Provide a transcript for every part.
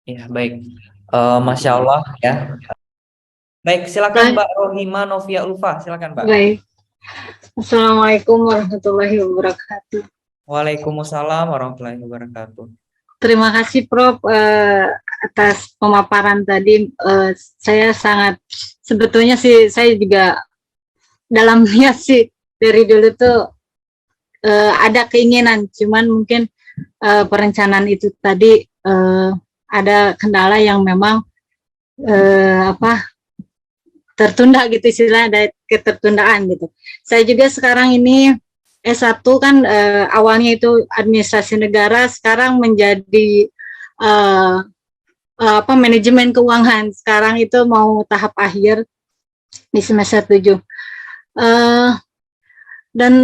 Ya, baik. Masya Allah ya. Baik, silakan Baik, Mbak Rohima Novia Ulfa, silakan Mbak. baik. Assalamualaikum warahmatullahi wabarakatuh. Waalaikumsalam warahmatullahi wabarakatuh. Terima kasih Prof atas pemaparan tadi. Saya sangat sebetulnya sih saya juga dalam niat sih dari dulu tuh ada keinginan, cuman mungkin perencanaan itu tadi ada kendala yang memang apa tertunda gitu, istilahnya ada ketertundaan gitu. Saya juga sekarang ini S1 kan awalnya itu administrasi negara, sekarang menjadi uh, manajemen keuangan. Sekarang itu mau tahap akhir di semester 7. Dan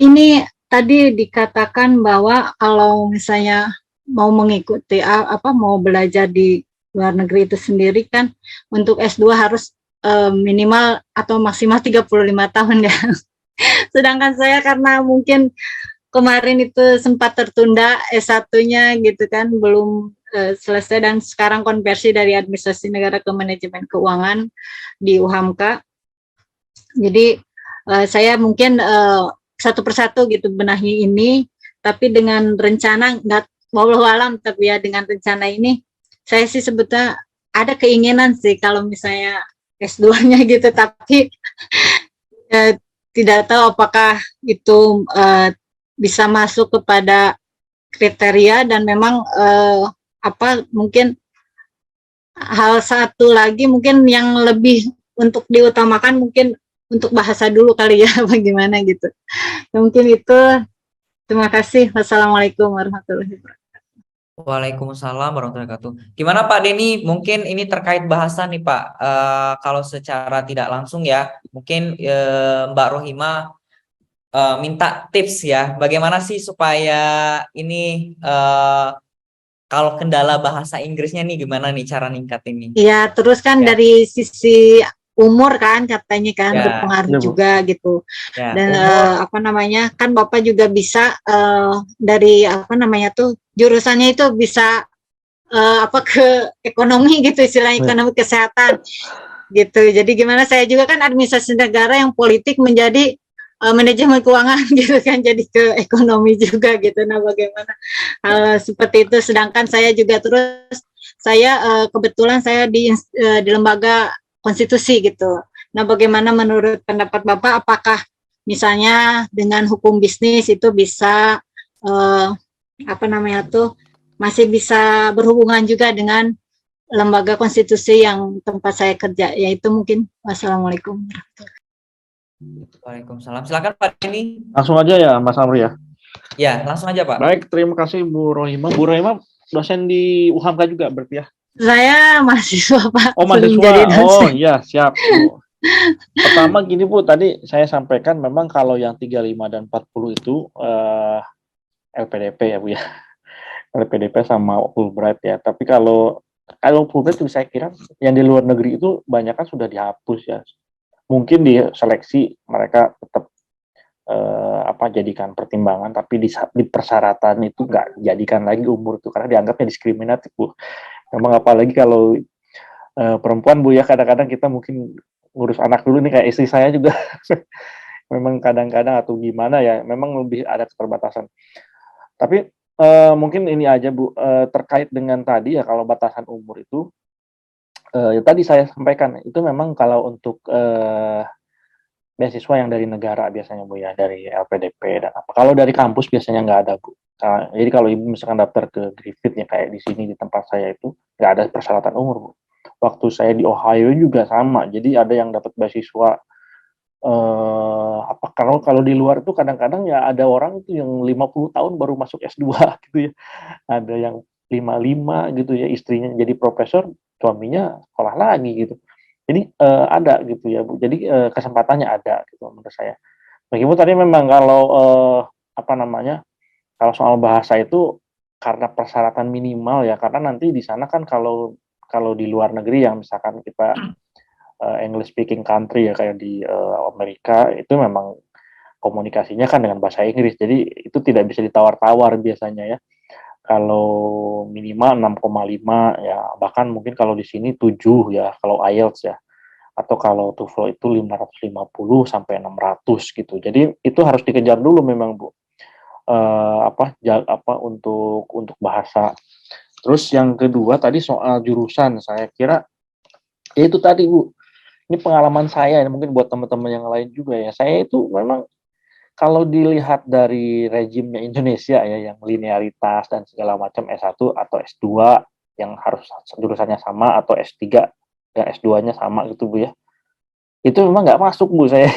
ini tadi dikatakan bahwa kalau misalnya mau mengikuti mau belajar di luar negeri itu sendiri kan untuk S2 harus minimal atau maksimal 35 tahun ya. Sedangkan saya karena mungkin kemarin itu sempat tertunda S1-nya gitu kan, belum selesai, dan sekarang konversi dari administrasi negara ke manajemen keuangan di UHAMKA. Jadi saya mungkin satu persatu gitu benahi ini, tapi dengan rencana nggak wallahu alam, tapi ya dengan rencana ini saya sih sebetulnya ada keinginan sih kalau misalnya S2-nya gitu, tapi eh, tidak tahu apakah itu bisa masuk kepada kriteria, dan memang mungkin hal satu lagi mungkin yang lebih untuk diutamakan mungkin untuk bahasa dulu kali ya, bagaimana gitu. Ya, mungkin itu. Terima kasih. Wassalamualaikum warahmatullahi wabarakatuh. Waalaikumsalam warahmatullahi wabarakatuh. Gimana Pak Denny? Mungkin ini terkait bahasa nih Pak. Kalau secara tidak langsung ya, mungkin Mbak Rohima minta tips ya. Bagaimana sih supaya ini kalau kendala bahasa Inggrisnya nih gimana nih cara ningkat ini? Ya, terus kan Ya, dari sisi umur kan katanya kan ya, berpengaruh Ya, Bu. juga gitu. ya. Dan Umur, kan Bapak juga bisa dari tuh jurusannya itu bisa ke ekonomi gitu, istilah Ya. ekonomi kesehatan gitu. Jadi gimana, saya juga kan administrasi negara yang politik menjadi manajemen keuangan gitu kan, jadi ke ekonomi juga gitu. Nah, bagaimana hal seperti itu, sedangkan saya juga terus saya kebetulan saya di lembaga konstitusi gitu. Nah, bagaimana menurut pendapat Bapak, apakah misalnya dengan hukum bisnis itu bisa eh, masih bisa berhubungan juga dengan lembaga konstitusi yang tempat saya kerja, yaitu mungkin. Wassalamualaikum. Waalaikumsalam. Silakan Pak Denny. Langsung aja ya, Mas Amri ya. Ya, langsung aja Pak. Baik, terima kasih Bu Rohima. Bu Rohima dosen di UHAMKA juga berarti ya? Saya mahasiswa Pak, Oh, belum mahasiswa. jadi Oh, dosen. iya, siap. Bu. Pertama gini Bu, tadi saya sampaikan memang kalau yang 35 dan 40 itu LPDP ya Bu ya. LPDP sama Fulbright ya. Tapi kalau Fulbright itu saya kira yang di luar negeri itu banyak kan sudah dihapus ya. Mungkin di seleksi mereka tetap jadikan pertimbangan, tapi di persyaratan itu nggak jadikan lagi umur itu karena dianggapnya diskriminatif Bu. Memang apalagi kalau perempuan Bu ya, kadang-kadang kita mungkin ngurus anak dulu nih, kayak istri saya juga memang kadang-kadang atau gimana ya, memang lebih ada keterbatasan. Tapi mungkin ini aja Bu, terkait dengan tadi ya, kalau batasan umur itu tadi saya sampaikan itu memang kalau untuk beasiswa yang dari negara biasanya Bu ya, dari LPDP dan apa. Kalau dari kampus biasanya nggak ada Bu. Jadi kalau Ibu misalkan daftar ke Griffith ya, kayak di sini di tempat saya itu nggak ada persyaratan umur Bu. Waktu saya di Ohio juga sama. Jadi ada yang dapat beasiswa kalau di luar itu kadang-kadang ya ada orang itu yang 50 tahun baru masuk S2 gitu ya. Ada yang 55 gitu ya, istrinya jadi profesor, suaminya sekolah lagi gitu. Jadi ada gitu ya Bu. Jadi kesempatannya ada gitu menurut saya. Meskipun tadi memang kalau kalau soal bahasa itu karena persyaratan minimal ya, karena nanti di sana kan kalau kalau di luar negeri yang misalkan kita English speaking country ya kayak di Amerika itu memang komunikasinya kan dengan bahasa Inggris. Jadi itu tidak bisa ditawar-tawar biasanya ya. Kalau minimal 6,5 ya, bahkan mungkin kalau di sini 7 ya kalau IELTS ya. Atau kalau TOEFL itu 550 sampai 600 gitu. Jadi itu harus dikejar dulu memang Bu. Untuk bahasa. Terus yang kedua tadi soal jurusan, saya kira ya itu tadi Bu. Ini pengalaman saya, mungkin buat teman-teman yang lain juga ya. Saya itu memang kalau dilihat dari rejimnya Indonesia ya, yang linearitas dan segala macam S1 atau S2 yang harus jurusannya sama, atau S3 yang S2-nya sama gitu Bu ya. Itu memang nggak masuk Bu saya.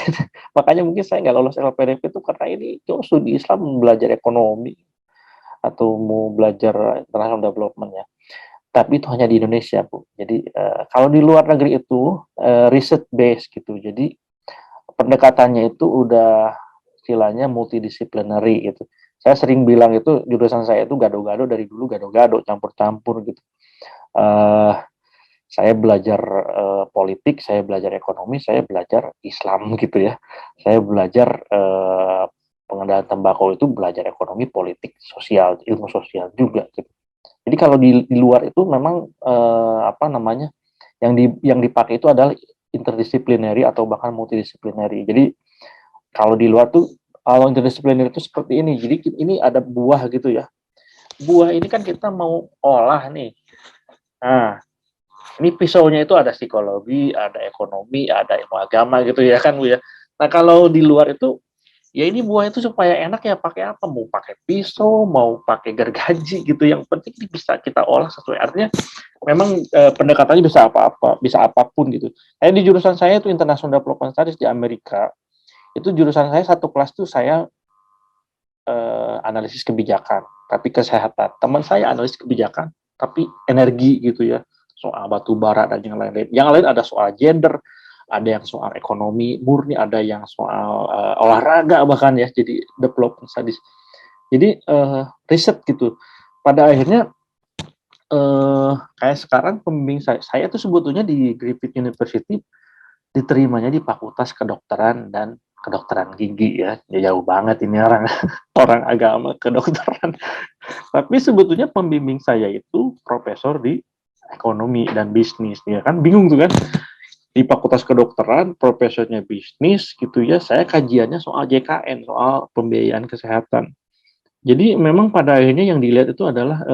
Makanya mungkin saya nggak lolos LPDP itu karena ini studi Islam, belajar ekonomi atau mau belajar international development ya. Tapi itu hanya di Indonesia Bu. Jadi kalau di luar negeri itu riset based gitu. Jadi pendekatannya itu udah istilahnya multidisciplinary gitu. Saya sering bilang itu jurusan saya itu gado-gado dari dulu, gado-gado, campur-campur gitu. Saya belajar politik, saya belajar ekonomi, saya belajar Islam gitu ya. Saya belajar pengendalian tembakau itu belajar ekonomi, politik, sosial, ilmu sosial juga gitu. Jadi kalau di luar itu memang yang dipakai itu adalah interdisciplinary atau bahkan multidisciplinary. Jadi kalau di luar tuh kalau interdisciplinary itu seperti ini. Jadi ini ada buah gitu ya. Buah ini kan kita mau olah nih. Nah, ini pisaunya itu ada psikologi, ada ekonomi, ada ilmu agama gitu ya kan Bu ya. Nah, kalau di luar itu ya ini buah itu supaya enak ya pakai apa? Mau pakai pisau, mau pakai gergaji gitu. Yang penting bisa kita olah sesuai. Artinya memang pendekatannya bisa apa-apa, bisa apapun gitu. Di jurusan saya itu International Development Studies di Amerika. Itu jurusan saya satu kelas tuh saya analisis kebijakan, tapi kesehatan. Teman saya analisis kebijakan, tapi energi gitu ya. Soal batu bara dan yang lain-lain. Yang lain ada soal gender, ada yang soal ekonomi murni, ada yang soal olahraga bahkan ya, jadi development studies. Jadi riset gitu. Pada akhirnya kayak sekarang pembimbing saya tuh sebetulnya di Griffith University diterimanya di Fakultas Kedokteran dan Kedokteran Gigi ya. Ya jauh banget ini orang orang agama kedokteran. Tapi sebetulnya pembimbing saya itu profesor di ekonomi dan bisnis ya kan, bingung tuh kan, di Fakultas Kedokteran profesornya bisnis gitu ya, saya kajiannya soal JKN, soal pembiayaan kesehatan. Jadi memang pada akhirnya yang dilihat itu adalah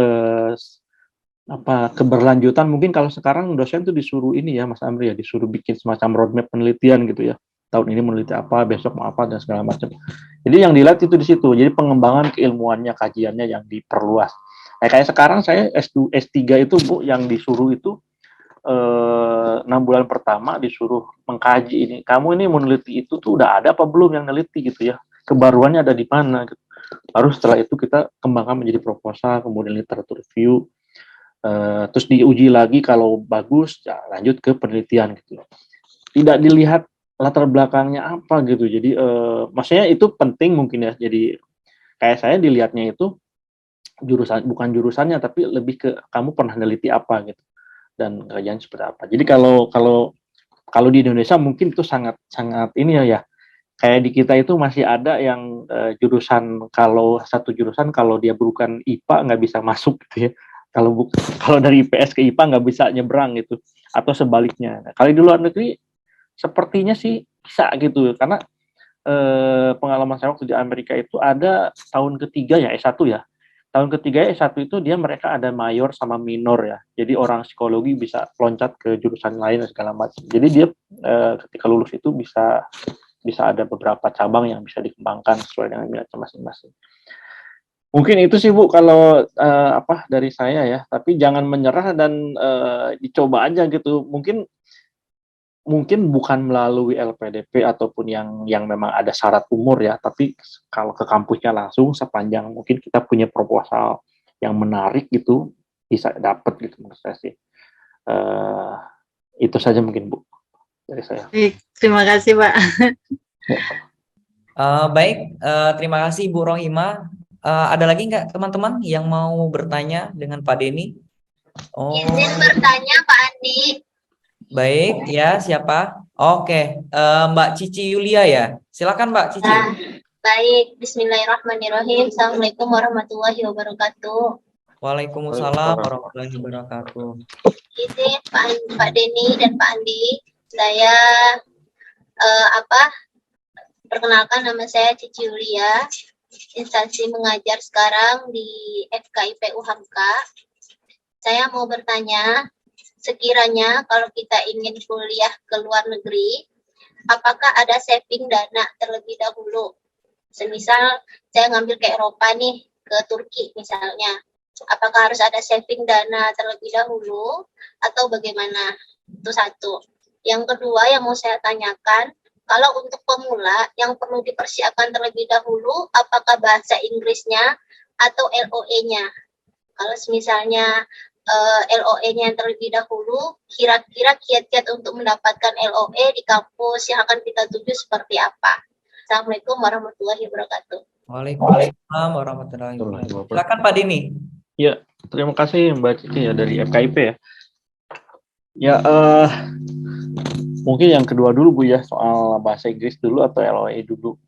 keberlanjutan. Mungkin kalau sekarang dosen tuh disuruh ini ya Mas Amri ya, disuruh bikin semacam roadmap penelitian gitu ya, tahun ini meneliti apa, besok mau apa dan segala macam. Jadi yang dilihat itu di situ, jadi pengembangan keilmuannya, kajiannya yang diperluas. Kayak sekarang saya S2, S3 itu Bu, yang disuruh itu 6 bulan pertama disuruh mengkaji ini, kamu ini meneliti itu tuh udah ada apa belum yang neliti gitu ya, kebaruannya ada di mana gitu. Baru setelah itu kita kembangkan menjadi proposal, kemudian literatur review, terus diuji lagi, kalau bagus ya lanjut ke penelitian gitu. Tidak dilihat latar belakangnya apa gitu. Jadi maksudnya itu penting mungkin ya. Jadi kayak saya dilihatnya itu bukan jurusannya, tapi lebih ke kamu pernah neliti apa gitu dan kerjaan seperti apa. Jadi kalau di Indonesia mungkin itu sangat sangat ini ya. Kayak di kita itu masih ada yang jurusan, kalau satu jurusan kalau dia bukan IPA nggak bisa masuk gitu ya. Kalau dari IPS ke IPA nggak bisa nyebrang gitu, atau sebaliknya. Nah, kalau di luar negeri sepertinya sih bisa gitu, karena pengalaman saya waktu di Amerika itu ada tahun ketiga ya S1 ya. Tahun ketiga S1 itu mereka ada mayor sama minor ya. Jadi orang psikologi bisa loncat ke jurusan lain dan segala macam. Jadi dia ketika lulus itu bisa ada beberapa cabang yang bisa dikembangkan sesuai dengan minatnya masing-masing. Mungkin itu sih Bu kalau dari saya ya. Tapi jangan menyerah dan dicoba aja gitu. Mungkin bukan melalui LPDP ataupun yang memang ada syarat umur ya, tapi kalau ke kampusnya langsung, sepanjang mungkin kita punya proposal yang menarik gitu, bisa dapat gitu menurut saya sih. Itu saja mungkin Bu dari saya. Terima kasih Pak. Baik, terima kasih Bu Rohima. Ada lagi nggak teman-teman yang mau bertanya dengan Pak Denny? Izin bertanya Pak Andi. Baik, ya siapa? Oke, Mbak Cici Yulia ya. Silakan Mbak Cici. Baik, Bismillahirrahmanirrahim. Assalamualaikum warahmatullahi wabarakatuh. Waalaikumsalam warahmatullahi wabarakatuh. Ini Pak Denny dan Pak Andi. Saya perkenalkan, nama saya Cici Yulia. Instansi mengajar sekarang di FKIP UHAMKA. Saya mau bertanya, sekiranya kalau kita ingin kuliah ke luar negeri, apakah ada saving dana terlebih dahulu? Semisal saya ngambil ke Eropa nih, ke Turki misalnya. Apakah harus ada saving dana terlebih dahulu atau bagaimana? Itu satu. Yang kedua yang mau saya tanyakan, kalau untuk pemula yang perlu dipersiapkan terlebih dahulu, apakah bahasa Inggrisnya atau LOE-nya? Kalau misalnya LOE-nya yang terlebih dahulu, kira-kira kiat-kiat untuk mendapatkan LOE di kampus yang akan kita tuju seperti apa? Assalamualaikum warahmatullahi wabarakatuh. Waalaikumsalam warahmatullahi wabarakatuh. Silakan Pak Dini. Ya, terima kasih Mbak Cici ya dari FKIP ya. Ya, mungkin yang kedua dulu Bu ya, soal bahasa Inggris dulu atau LOE dulu.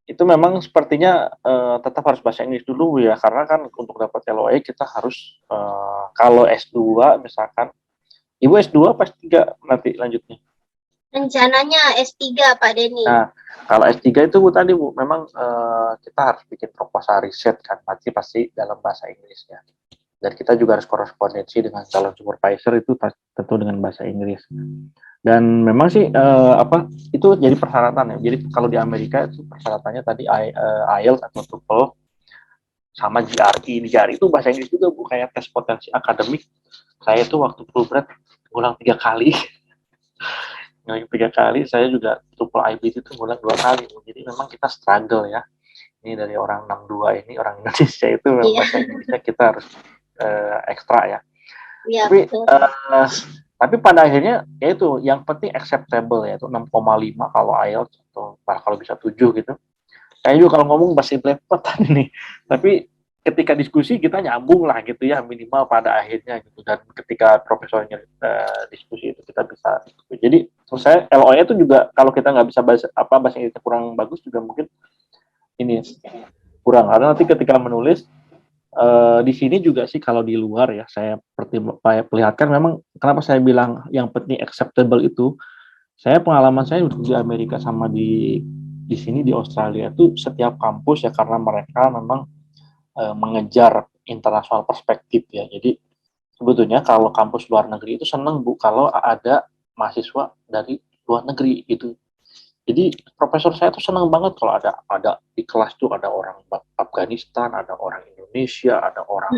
Itu memang sepertinya tetap harus bahasa Inggris dulu Bu ya, karena kan untuk dapat LOE kita harus kalau S2 misalkan, Ibu S2 pas 3 nanti lanjutnya. Rencananya S3 Pak Denny. Nah, kalau S3 itu Bu tadi Bu, memang kita harus bikin proposal riset kan, pasti dalam bahasa Inggris ya. Dan kita juga harus korespondensi dengan calon supervisor itu tentu dengan bahasa Inggris. Dan memang sih itu jadi persyaratan ya. Jadi kalau di Amerika itu persyaratannya tadi IELTS atau TOEFL sama GRE. Di GRE itu bahasa Inggris juga Bu, kayak tes potensi akademik. Saya itu waktu Fulbright ulang 3 kali. Yang 3 kali, saya juga triple IBT itu ngulang 2 kali. Jadi memang kita struggle ya. Ini dari orang 62 ini, orang Indonesia itu bahasa Inggrisnya kita harus ekstra ya. Iya, tapi pada akhirnya yaitu yang penting acceptable ya, itu 6,5 kalau IELTS atau kalau bisa 7 gitu. Saya juga kalau ngomong masih belepotan nih. Tapi ketika diskusi kita nyambung lah gitu ya, minimal pada akhirnya gitu. Dan ketika profesornya diskusi itu kita bisa. Jadi menurut saya LOE itu juga kalau kita nggak bisa bahasa Inggrisnya kurang bagus juga mungkin ini kurang, karena nanti ketika menulis di sini juga sih kalau di luar ya saya perlihatkan memang kenapa saya bilang yang penting acceptable itu, saya pengalaman saya di Amerika sama di sini di Australia itu setiap kampus ya, karena mereka memang mengejar internasional perspektif ya. Jadi sebetulnya kalau kampus luar negeri itu senang Bu kalau ada mahasiswa dari luar negeri gitu. Jadi profesor saya tuh senang banget kalau ada di kelas tuh ada orang Afghanistan, ada orang Indonesia, ada orang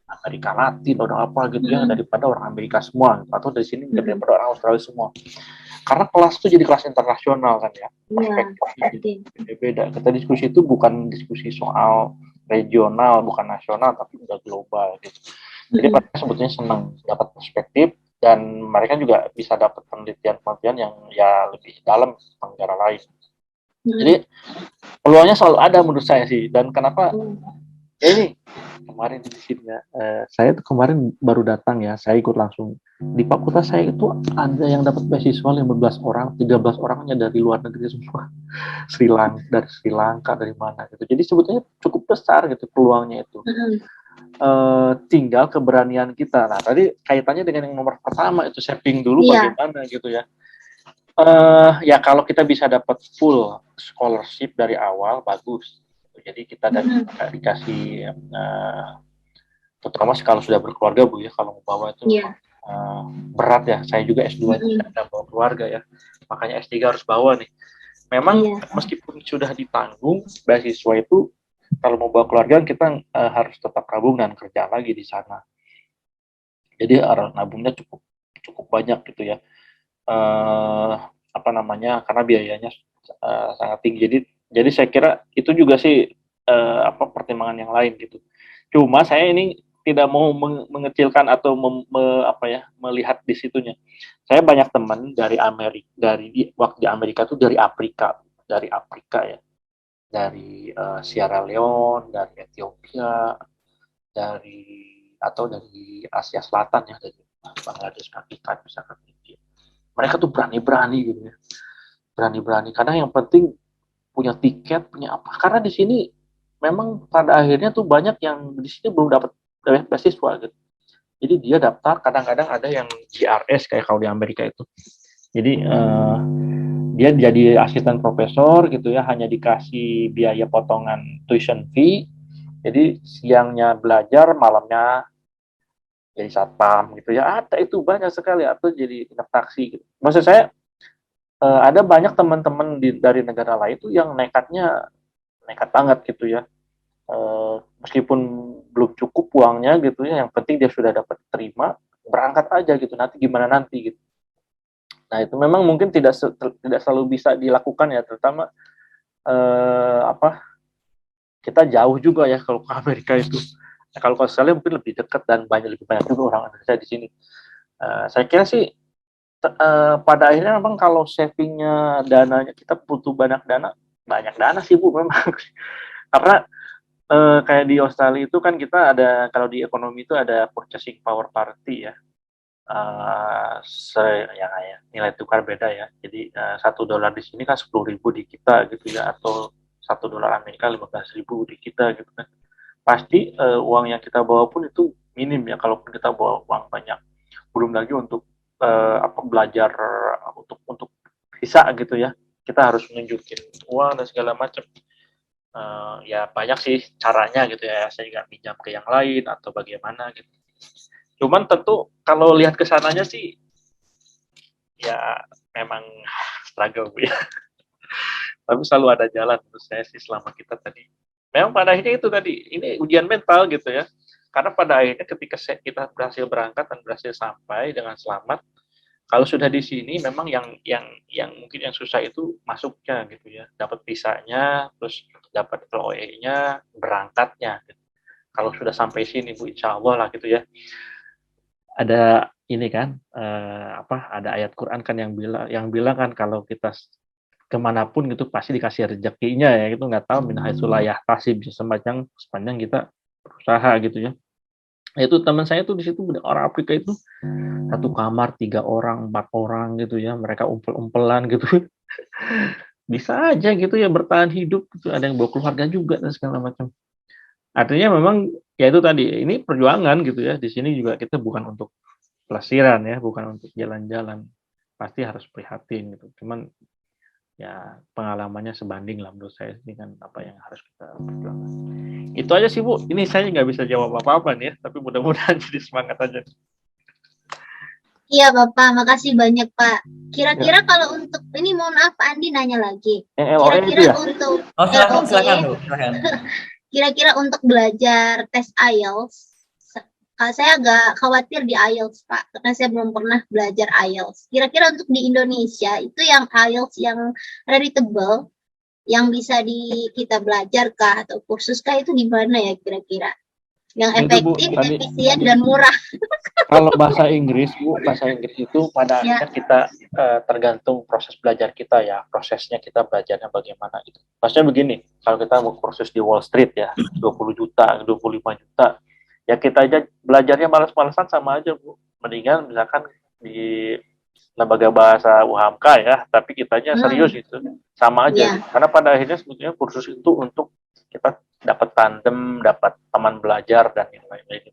Amerika Latin, ada apa gitu ya, daripada orang Amerika semua atau dari sini daripada orang Australia semua. Karena kelas tuh jadi kelas internasional kan ya. Perspektifnya beda. Kita diskusi itu bukan diskusi soal regional, bukan nasional, tapi udah global gitu. Jadi mereka sebetulnya senang dapat perspektif. Dan mereka juga bisa dapat penelitian yang ya lebih dalam tentang negara lain. Jadi peluangnya selalu ada menurut saya sih. Dan kenapa? Ini kemarin di sini ya, saya tuh kemarin baru datang ya. Saya ikut langsung di fakultas saya itu ada yang dapat beasiswa 15 orang, 13 orangnya dari luar negeri semua. Dari Sri Lanka, dari mana gitu. Jadi sebetulnya cukup besar gitu peluangnya itu. Tinggal keberanian kita. Nah, tadi kaitannya dengan yang nomor pertama itu saving dulu bagaimana gitu ya. Ya kalau kita bisa dapat full scholarship dari awal bagus. Jadi kita dikasih terutama kalau sudah berkeluarga Bu ya, kalau mau bawa itu berat ya. Saya juga S2 tidak bawa keluarga ya. Makanya S3 harus bawa nih. Memang meskipun sudah ditanggung beasiswa itu, kalau mau bawa keluarga kita harus tetap nabung dan kerja lagi di sana. Jadi nabungnya cukup banyak gitu ya. Karena biayanya sangat tinggi. Jadi saya kira itu juga sih pertimbangan yang lain gitu. Cuma saya ini tidak mau mengecilkan atau melihat di situnya. Saya banyak teman dari Amerika, waktu di Amerika tuh dari Afrika ya. Dari Sierra Leone, dari Ethiopia, dari Asia Selatan ya, dari Bangladesh, Pakistan, misalkan India. Mereka tuh berani-berani gitu ya, berani-berani. Karena yang penting punya tiket, punya apa. Karena di sini memang pada akhirnya tuh banyak yang di sini belum dapat beasiswa gitu. Jadi dia daftar, kadang-kadang ada yang GRS kayak kalau di Amerika itu. Jadi dia jadi asisten profesor gitu ya, hanya dikasih biaya potongan tuition fee. Jadi siangnya belajar, malamnya jadi satpam gitu ya. Ada itu banyak sekali, atau jadi anak taksi gitu. Maksud saya ada banyak teman-teman dari negara lain itu yang nekat banget gitu ya. Meskipun belum cukup uangnya gitu ya, yang penting dia sudah dapat terima, berangkat aja gitu. Nanti gimana nanti gitu. Nah itu memang mungkin tidak selalu bisa dilakukan ya, terutama apa, kita jauh juga ya kalau ke Amerika itu. Nah, kalau ke Australia mungkin lebih dekat dan lebih banyak juga orang Indonesia di sini. Saya kira sih pada akhirnya memang kalau savingnya, dananya, kita butuh banyak dana sih Bu memang. Karena kayak di Australia itu kan kita ada, kalau di ekonomi itu ada purchasing power parity ya. Ya, nilai tukar beda ya. Jadi $1 di sini kan 10.000 di kita gitu ya, atau $1 Amerika 15.000 di kita gitu kan. Pasti uang yang kita bawa pun itu minim ya, kalaupun kita bawa uang banyak. Belum lagi untuk belajar, untuk visa gitu ya. Kita harus menunjukin uang dan segala macam. Ya banyak sih caranya gitu ya. Saya nggak pinjam ke yang lain atau bagaimana gitu. Cuman tentu kalau lihat ke sananya sih ya memang struggle ya. Tapi selalu ada jalan menurut saya sih, selama kita tadi. Memang pada akhirnya itu tadi, ini ujian mental gitu ya. Karena pada akhirnya ketika kita berhasil berangkat dan berhasil sampai dengan selamat, kalau sudah di sini memang yang mungkin yang susah itu masuknya gitu ya. Dapat visanya, terus dapat LOE-nya, berangkatnya. Gitu. Kalau sudah sampai sini Bu, insya Allah lah gitu ya. Ada ini kan ada ayat Quran kan yang bilang kan kalau kita kemanapun gitu pasti dikasih rezekinya ya, itu nggak tahu min haitsu la yahtasib, sepanjang kita berusaha gitu ya. Itu teman saya tuh di situ orang Afrika itu satu kamar 3 orang 4 orang gitu ya, mereka umpel-umpelan gitu. Bisa aja gitu ya bertahan hidup gitu, ada yang bawa keluarga juga dan segala macam. Artinya memang ya itu tadi, ini perjuangan gitu ya. Di sini juga kita bukan untuk pelesiran ya, bukan untuk jalan-jalan. Pasti harus prihatin gitu. Cuman ya pengalamannya sebanding lah menurut saya dengan apa yang harus kita perjuangkan. Itu aja sih Bu. Ini saya nggak bisa jawab apa-apa nih ya, tapi mudah-mudahan jadi semangat aja. Iya Bapak, makasih banyak Pak. Kira-kira Ya. kalau untuk ini, mohon maaf Pak Andi nanya lagi. LOE itu Kira-kira ya? untuk Oh, silakan LOE, Bu, silakan. kira-kira untuk belajar tes IELTS, saya agak khawatir di IELTS Pak, karena saya belum pernah belajar IELTS. Kira-kira untuk di Indonesia itu yang IELTS yang readable, yang bisa kita belajar kah atau kursus kah, itu di mana ya kira-kira? Yang Itu Bu, efektif, tadi efisien dan murah. kalau bahasa Inggris Bu, bahasa Inggris itu pada Ya. akhirnya kita tergantung proses belajar kita ya, prosesnya kita belajarnya bagaimana gitu. Maksudnya begini, kalau kita mau kursus di Wall Street ya, 20 juta, 25 juta, ya kita aja belajarnya malas-malasan sama aja Bu. Mendingan misalkan di lembaga bahasa UHAMK ya, tapi kitanya serius gitu, sama aja. Ya. Gitu. Karena pada akhirnya sebetulnya kursus itu untuk kita dapat tandem, dapat teman belajar dan yang lain-lain.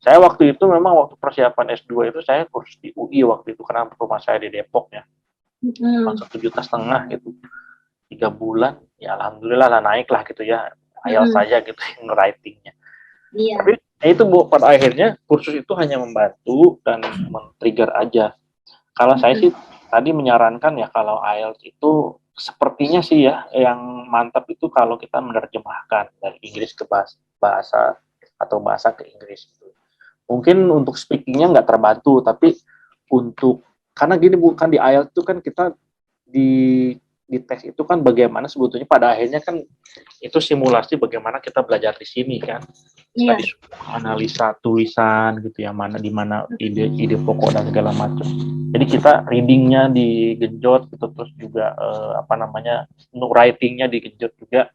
Saya waktu itu memang waktu persiapan S2 itu saya kursus di UI waktu itu, karena rumah saya di Depok ya, 1,5 juta gitu, 3 bulan, ya alhamdulillah lah naik lah gitu ya, IELTS saja gitu yang writingnya. Iya. Tapi itu Bu, pada akhirnya kursus itu hanya membantu dan men-trigger aja. Kalau saya sih tadi menyarankan ya, kalau IELTS itu sepertinya sih ya yang mantap itu kalau kita menerjemahkan dari Inggris ke bahasa atau bahasa ke Inggris gitu. Mungkin untuk speakingnya nggak terbantu, tapi karena gini bukan di IELTS itu kan kita di tes itu kan bagaimana sebetulnya pada akhirnya kan itu simulasi bagaimana kita belajar di sini kan. Kita disuruh analisa tulisan gitu ya, di mana ide pokok dan segala macam. Jadi kita readingnya digenjot gitu, terus juga untuk writingnya digenjot juga.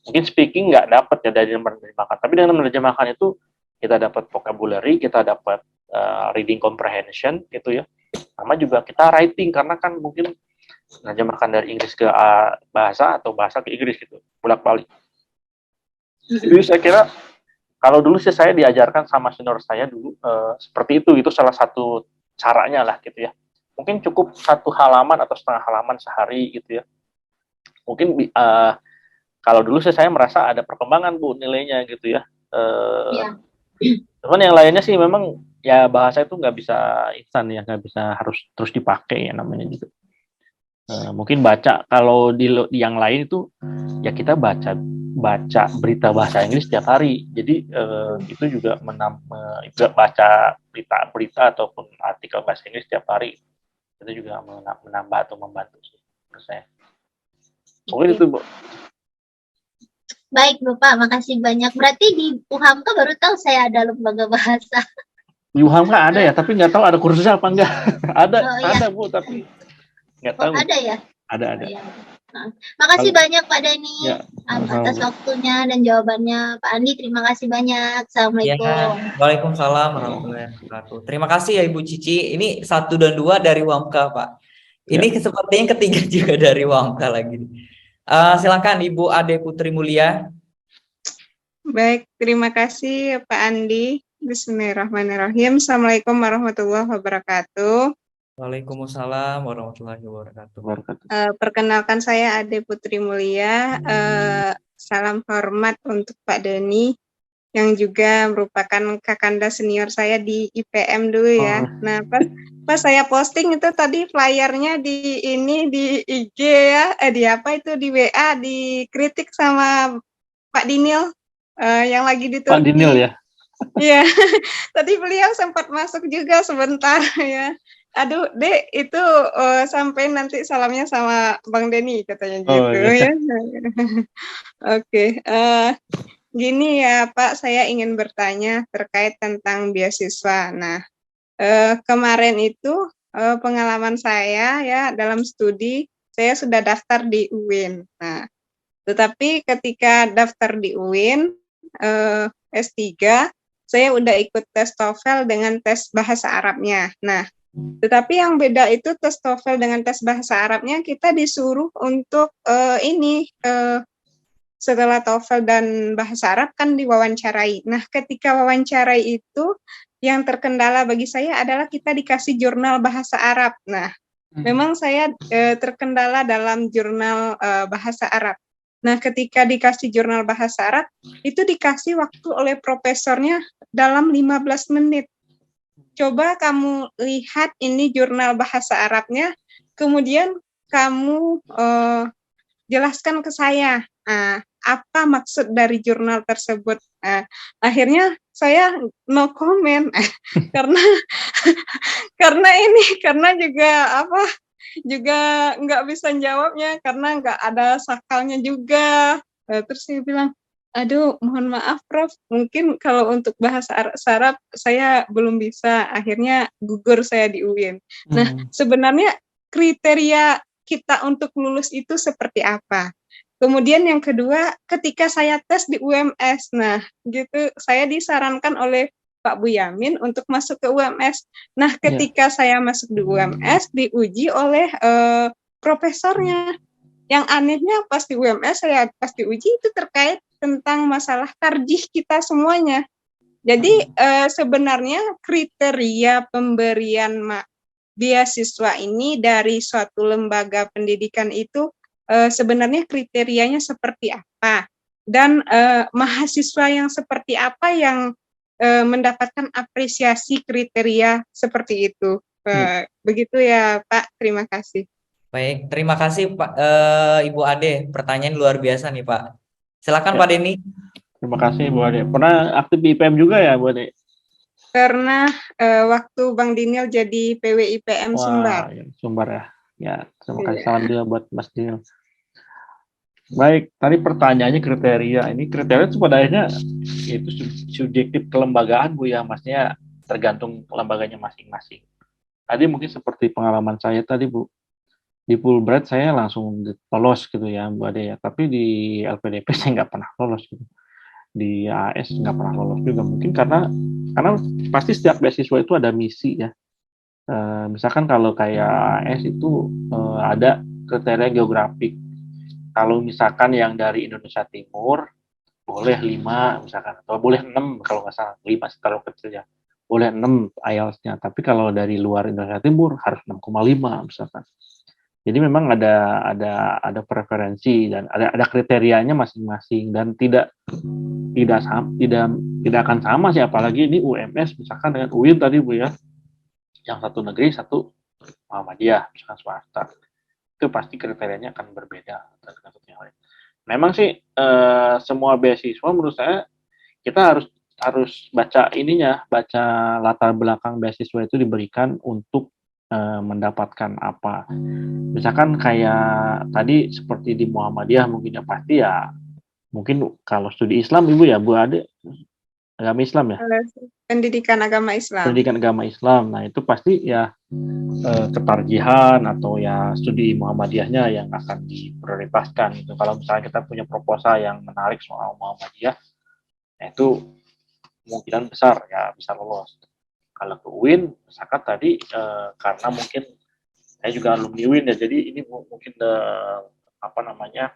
Mungkin speaking nggak dapat ya dari menerjemahkan, tapi dengan menerjemahkan itu kita dapat vocabulary, kita dapat reading comprehension gitu ya. Sama juga kita writing, karena kan mungkin menerjemahkan dari Inggris ke bahasa atau bahasa ke Inggris gitu, bolak-balik. Jadi saya kira Kalau dulu sih saya diajarkan sama senior saya dulu seperti itu salah satu caranya lah gitu ya. Mungkin cukup 1 halaman atau setengah halaman sehari gitu ya. Mungkin kalau dulu sih saya merasa ada perkembangan Bu nilainya gitu ya. Iya. Cuman yang lainnya sih memang ya bahasa itu nggak bisa instan ya, nggak bisa harus terus dipakai ya namanya gitu. Mungkin baca kalau di yang lain itu ya kita baca berita bahasa Inggris setiap hari. Jadi itu juga juga baca berita ataupun artikel bahasa Inggris setiap hari. Itu juga menambah atau membantu sih menurut saya. Mungkin itu Bu. Baik Bapak, makasih banyak. Berarti di UHAMKA baru tahu saya ada lembaga bahasa. Di UHAMKA ada ya, tapi nggak tahu ada kursusnya apa enggak. Oh iya, Ada Bu, tapi nggak tahu. ada ya. Ada. Oh, iya. Nah, makasih banyak Pak Dani Ya, atas waktunya dan jawabannya. Pak Andi, terima kasih banyak. Ya, Assalamualaikum. Waalaikumsalam warahmatullahi wabarakatuh. Terima kasih ya Ibu Cici. Ini 1 dan 2 dari UHAMKA, Pak. Ini sepertinya ketiga juga dari UHAMKA lagi. Silakan Ibu Ade Putri Mulia. Baik, terima kasih Pak Andi. Bismillahirrahmanirrahim. Assalamualaikum warahmatullahi wabarakatuh. Waalaikumsalam warahmatullahi wabarakatuh. Perkenalkan saya Ade Putri Mulia. Salam hormat untuk Pak Dani yang juga merupakan kakanda senior saya di IPM dulu ya. Nah, pas saya posting itu tadi flyernya di IG ya, di apa itu di WA dikritik sama Pak Dinil yang lagi di Turki. Pak Dinil ya. Iya, tadi beliau sempat masuk juga sebentar ya. Aduh, Dek, itu sampai nanti salamnya sama Bang Denny katanya gitu ya. Oke, gini ya Pak, saya ingin bertanya terkait tentang beasiswa. Nah, kemarin itu pengalaman saya ya dalam studi, saya sudah daftar di UIN. Nah, tetapi ketika daftar di UIN S3, saya udah ikut tes TOEFL dengan tes bahasa Arabnya. Nah, tetapi yang beda itu tes TOEFL dengan tes bahasa Arabnya kita disuruh untuk setelah TOEFL dan bahasa Arab kan diwawancarai. Nah, ketika wawancarai itu yang terkendala bagi saya adalah kita dikasih jurnal bahasa Arab. Nah, memang saya terkendala dalam jurnal bahasa Arab. Nah, ketika dikasih jurnal bahasa Arab, itu dikasih waktu oleh profesornya dalam 15 menit. Coba kamu lihat ini jurnal bahasa Arabnya, kemudian kamu jelaskan ke saya apa maksud dari jurnal tersebut. Akhirnya saya no comment karena juga nggak bisa jawabnya karena nggak ada sakalnya juga. Terus saya bilang, aduh mohon maaf Prof, mungkin kalau untuk bahasa Arab saya belum bisa. Akhirnya gugur saya di UIN. Nah, sebenarnya kriteria kita untuk lulus itu seperti apa? Kemudian yang kedua, ketika saya tes di UMS, nah gitu saya disarankan oleh Pak Buyamin untuk masuk ke UMS. Nah, ketika saya masuk di UMS, diuji oleh profesornya. Yang anehnya pas di UMS saya pas diuji itu terkait tentang masalah tarjih kita semuanya. Jadi sebenarnya kriteria pemberian beasiswa ini dari suatu lembaga pendidikan itu sebenarnya kriterianya seperti apa dan mahasiswa yang seperti apa yang mendapatkan apresiasi kriteria seperti itu. Begitu ya Pak, terima kasih. Baik, terima kasih Pak Ibu Ade. Pertanyaan luar biasa nih Pak. Silakan Pak Denny. Terima kasih Bu Ade. Pernah aktif di IPM juga ya Bu Ade? Karena waktu Bang Dinil jadi PW IPM Sumbar. Ya, Sumbar ya. Ya, terima kasih salam juga buat Mas Dinil. Baik, tadi pertanyaannya kriteria. Ini kriteria itu pada akhirnya itu subjektif kelembagaan Bu ya, maksudnya tergantung lembaganya masing-masing. Tadi mungkin seperti pengalaman saya tadi Bu, di Fulbright saya langsung lolos gitu ya Bu Ade ya, tapi di LPDP saya nggak pernah lolos gitu. Di AS nggak pernah lolos juga, mungkin karena pasti setiap beasiswa itu ada misi ya. Misalkan kalau kayak AS itu ada kriteria geografik. Kalau misalkan yang dari Indonesia Timur boleh 5 misalkan, atau boleh 6 kalau nggak salah, 5 sih kalau kecil ya, boleh 6 IELTS-nya, tapi kalau dari luar Indonesia Timur harus 6,5 misalkan. Jadi memang ada preferensi dan ada kriterianya masing-masing, dan tidak akan sama sih, apalagi ini UMS misalkan dengan UIN tadi Bu ya, yang satu negeri satu Muhammadiyah misalkan swasta, itu pasti kriterianya akan berbeda dengan yang lain. Memang sih semua beasiswa menurut saya kita harus baca latar belakang beasiswa itu diberikan untuk mendapatkan apa. Misalkan kayak tadi seperti di Muhammadiyah mungkin ya, pasti ya mungkin kalau studi Islam Ibu ya Bu Ade, agama Islam ya, Pendidikan agama Islam. pendidikan agama Islam. Nah itu pasti ya ketarjihan atau ya studi Muhammadiyahnya yang akan diprioritaskan gitu. Kalau misalnya kita punya proposal yang menarik soal Muhammadiyah, nah itu kemungkinan besar ya bisa lolos. Kalau ke UIN, misalkan tadi karena mungkin saya juga alumni UIN ya, jadi ini mungkin apa namanya,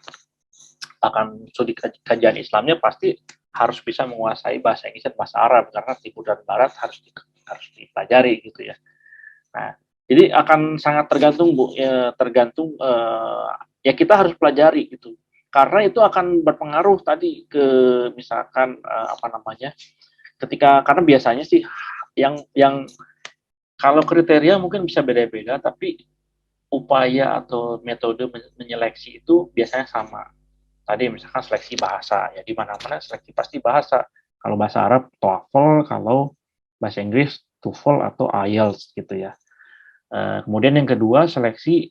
akan studi kajian Islamnya pasti harus bisa menguasai bahasa Inggris dan bahasa Arab, karena timur dan barat harus dipelajari gitu ya. Nah, jadi akan sangat tergantung Bu, ya, tergantung ya kita harus pelajari gitu. Karena itu akan berpengaruh tadi ke misalkan apa namanya, karena biasanya sih yang kalau kriteria mungkin bisa beda-beda, tapi upaya atau metode menyeleksi itu biasanya sama. Tadi misalkan seleksi bahasa, ya di mana-mana seleksi pasti bahasa. Kalau bahasa Arab TOEFL, kalau bahasa Inggris TOEFL atau IELTS gitu ya. Kemudian yang kedua seleksi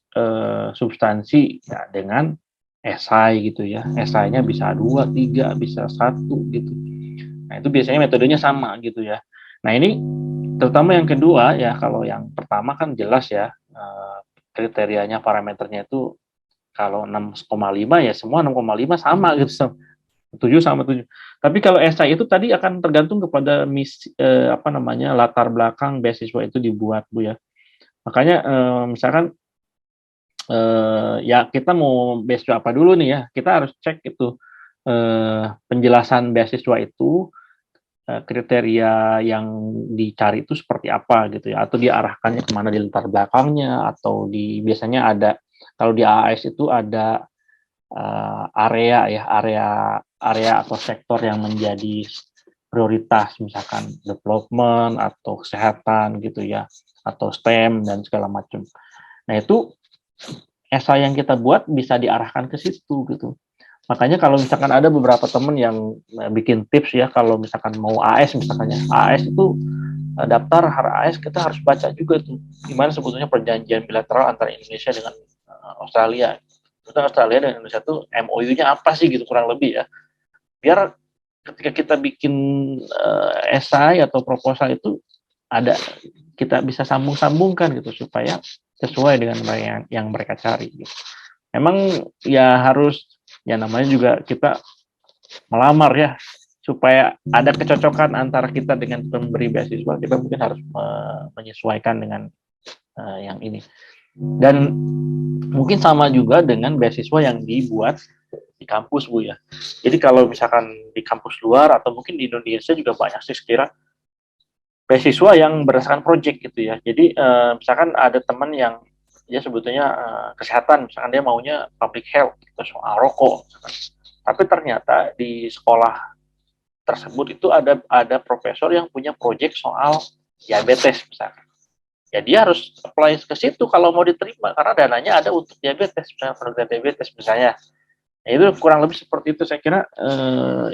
substansi ya, dengan esai gitu ya. Esainya bisa 2, 3, bisa 1 gitu. Nah itu biasanya metodenya sama gitu ya. Nah ini terutama yang kedua ya, kalau yang pertama kan jelas ya kriterianya, parameternya itu kalau 6,5 ya semua 6,5 sama gitu, 7 sama 7. Tapi kalau esai itu tadi akan tergantung kepada apa namanya, latar belakang beasiswa itu dibuat Bu ya. Makanya misalkan ya kita mau beasiswa apa dulu nih ya, kita harus cek itu penjelasan beasiswa itu, kriteria yang dicari itu seperti apa gitu ya, atau diarahkannya kemana di latar belakangnya, atau biasanya ada, kalau di AAS itu ada area atau sektor yang menjadi prioritas, misalkan development atau kesehatan gitu ya, atau STEM dan segala macam. Nah itu esai yang kita buat bisa diarahkan ke situ gitu. Makanya kalau misalkan ada beberapa teman yang bikin tips ya, kalau misalkan mau AS misalkan ya, AS itu daftar AS kita harus baca juga tuh gimana sebetulnya perjanjian bilateral antara Indonesia dengan Australia. Terus Australia dan Indonesia tuh MOU-nya apa sih gitu kurang lebih ya. Biar ketika kita bikin esai atau proposal itu ada, kita bisa sambung-sambungkan gitu supaya sesuai dengan yang mereka cari gitu. Memang ya harus, ya namanya juga kita melamar ya, supaya ada kecocokan antara kita dengan pemberi beasiswa, kita mungkin harus menyesuaikan dengan yang ini. Dan mungkin sama juga dengan beasiswa yang dibuat di kampus Bu ya. Jadi kalau misalkan di kampus luar atau mungkin di Indonesia juga banyak sih sekira beasiswa yang berdasarkan project gitu ya. Jadi misalkan ada teman yang dia sebetulnya kesehatan, misalkan dia maunya public health gitu, soal rokok misalkan. Tapi ternyata di sekolah tersebut itu ada profesor yang punya project soal diabetes misalkan. Ya dia harus apply ke situ kalau mau diterima, karena dananya ada untuk diabetes, misalnya program diabetes misalnya. Nah, itu kurang lebih seperti itu. Saya kira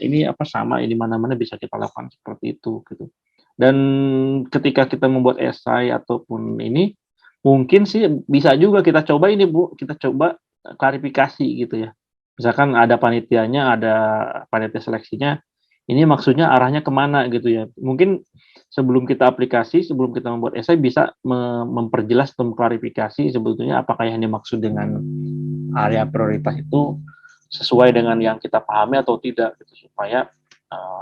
ini apa sama, ini mana-mana bisa kita lakukan seperti itu gitu. Dan ketika kita membuat esai ataupun ini, mungkin sih bisa juga kita coba ini Bu, kita coba klarifikasi gitu ya. Misalkan ada panitianya, ada panitia seleksinya, ini maksudnya arahnya kemana gitu ya. Mungkin sebelum kita aplikasi, sebelum kita membuat esai bisa memperjelas atau mengklarifikasi sebetulnya apakah yang dimaksud dengan area prioritas itu sesuai dengan yang kita pahami atau tidak gitu, supaya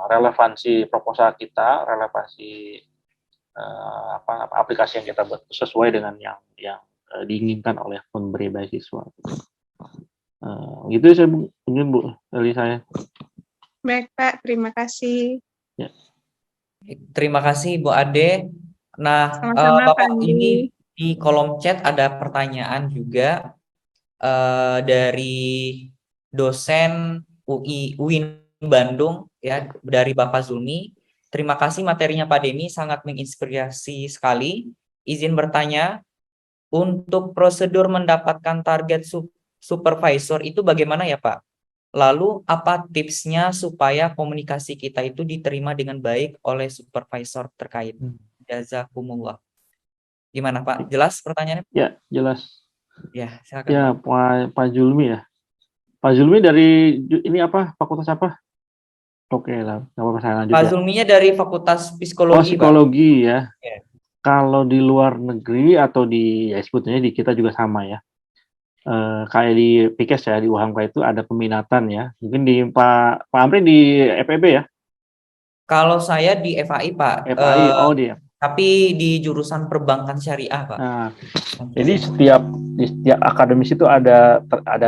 relevansi proposal kita, relevansi aplikasi yang kita buat sesuai dengan yang diinginkan oleh pemberi beasiswa. Gitu saya mungkin Bu dari saya. Baik, Pak. Terima kasih. Terima kasih Bu Ade. Nah, Sama-sama, Pak Bapak ini Andi. di kolom chat ada pertanyaan juga dari dosen UIN Bandung ya, dari Bapak Zulmi. Terima kasih materinya Pak Denny sangat menginspirasi sekali. Izin bertanya, untuk prosedur mendapatkan target supervisor itu bagaimana ya Pak? Lalu apa tipsnya supaya komunikasi kita itu diterima dengan baik oleh supervisor terkait? Jazakumullah. Gimana Pak? Jelas pertanyaannya? Ya, jelas. Ya, silakan Pak. Ya, Pak Julmi ya. Pak Julmi dari ini apa? Fakultas apa? Oke lah, nggak apa-apa, saya lanjut Pak ya. Zulminya dari Fakultas Oh, Psikologi, Pak. psikologi ya. Ya. Kalau di luar negeri atau ya sebetulnya di kita juga sama ya. Kayak di PIKES ya, di UHAMKA itu ada peminatan ya. Mungkin di Pak Amri di FEB ya? Kalau saya di FAI, Pak. FAI, oh dia. Tapi di jurusan perbankan syariah, Pak. Nah, jadi di setiap akademis itu ada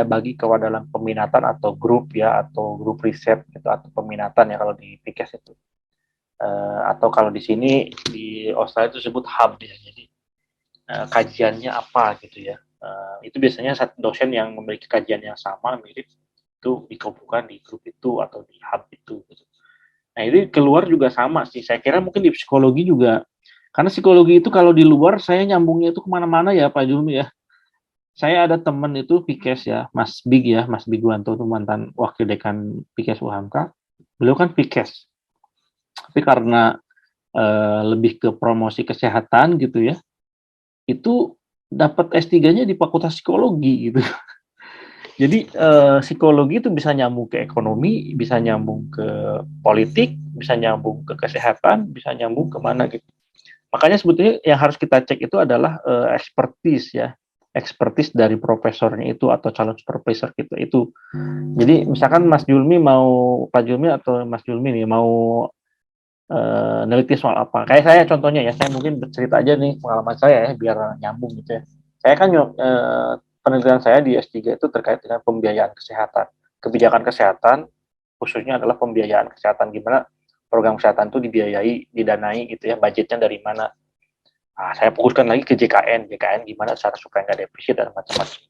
bagi ke dalam peminatan atau grup ya, atau grup riset gitu, atau peminatan ya kalau di PIKES itu. Atau kalau di sini di Australia itu disebut hub ya. Jadi kajiannya apa gitu ya. Itu biasanya satu dosen yang memiliki kajian yang sama mirip itu dikumpulkan di grup itu atau di hub itu gitu. Nah, ini keluar juga sama sih. Saya kira mungkin di psikologi juga, karena psikologi itu kalau di luar saya nyambungnya itu kemana-mana ya Pak Julmi ya. Saya ada teman itu PIKES ya, Mas Big ya, Mas Bigwanto itu mantan wakil dekan PIKES UHAMKA. Beliau kan PIKES, tapi karena lebih ke promosi kesehatan gitu ya, itu dapat S3-nya di Fakultas Psikologi gitu. Jadi psikologi itu bisa nyambung ke ekonomi, bisa nyambung ke politik, bisa nyambung ke kesehatan, bisa nyambung kemana gitu. Makanya sebetulnya yang harus kita cek itu adalah expertise ya, expertise dari profesornya itu atau calon supervisor kita itu. Jadi misalkan Mas Julmi mau, Pak Julmi atau Mas Julmi nih mau neliti soal apa. Kayak saya contohnya ya, saya mungkin bercerita aja nih pengalaman saya ya, biar nyambung gitu ya. Saya kan penelitian saya di S3 itu terkait dengan pembiayaan kesehatan. Kebijakan kesehatan khususnya adalah pembiayaan kesehatan, gimana program kesehatan itu dibiayai, didanai gitu ya, budgetnya dari mana. Nah, saya fokuskan lagi ke JKN gimana cara supaya nggak defisit dan macam-macam.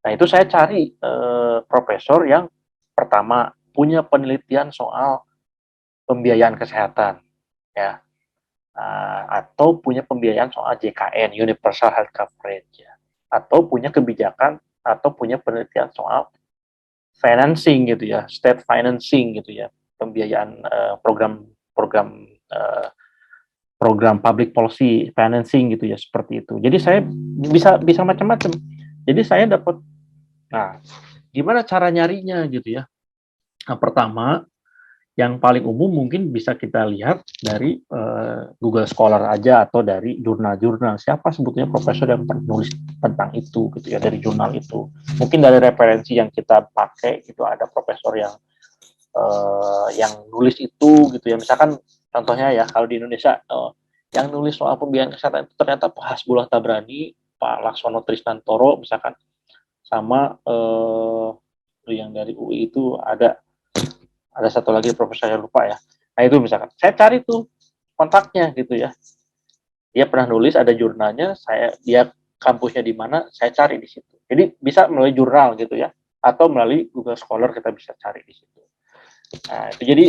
Nah, itu saya cari profesor yang pertama punya penelitian soal pembiayaan kesehatan ya, atau punya pembiayaan soal JKN, Universal Health Coverage ya, atau punya kebijakan atau punya penelitian soal financing gitu ya, state financing gitu ya, pembiayaan program public policy financing gitu ya, seperti itu. Jadi saya bisa macam-macam. Jadi saya dapat, nah gimana cara nyarinya gitu ya. Nah, pertama yang paling umum mungkin bisa kita lihat dari Google Scholar aja atau dari jurnal-jurnal. Siapa sebetulnya profesor yang penulis tentang itu gitu ya, dari jurnal itu. Mungkin dari referensi yang kita pakai itu ada profesor yang nulis itu gitu ya. Misalkan contohnya ya kalau di Indonesia yang nulis soal pembiayaan kesehatan itu ternyata Pak Hasbullah Tabrani, Pak Laksono Trisnantoro misalkan, sama yang dari UI itu ada satu lagi profesor saya lupa ya. Nah itu misalkan saya cari tuh kontaknya gitu ya. Dia pernah nulis, ada jurnalnya, dia kampusnya di mana, saya cari di situ. Jadi bisa melalui jurnal gitu ya, atau melalui Google Scholar kita bisa cari di situ. Nah itu jadi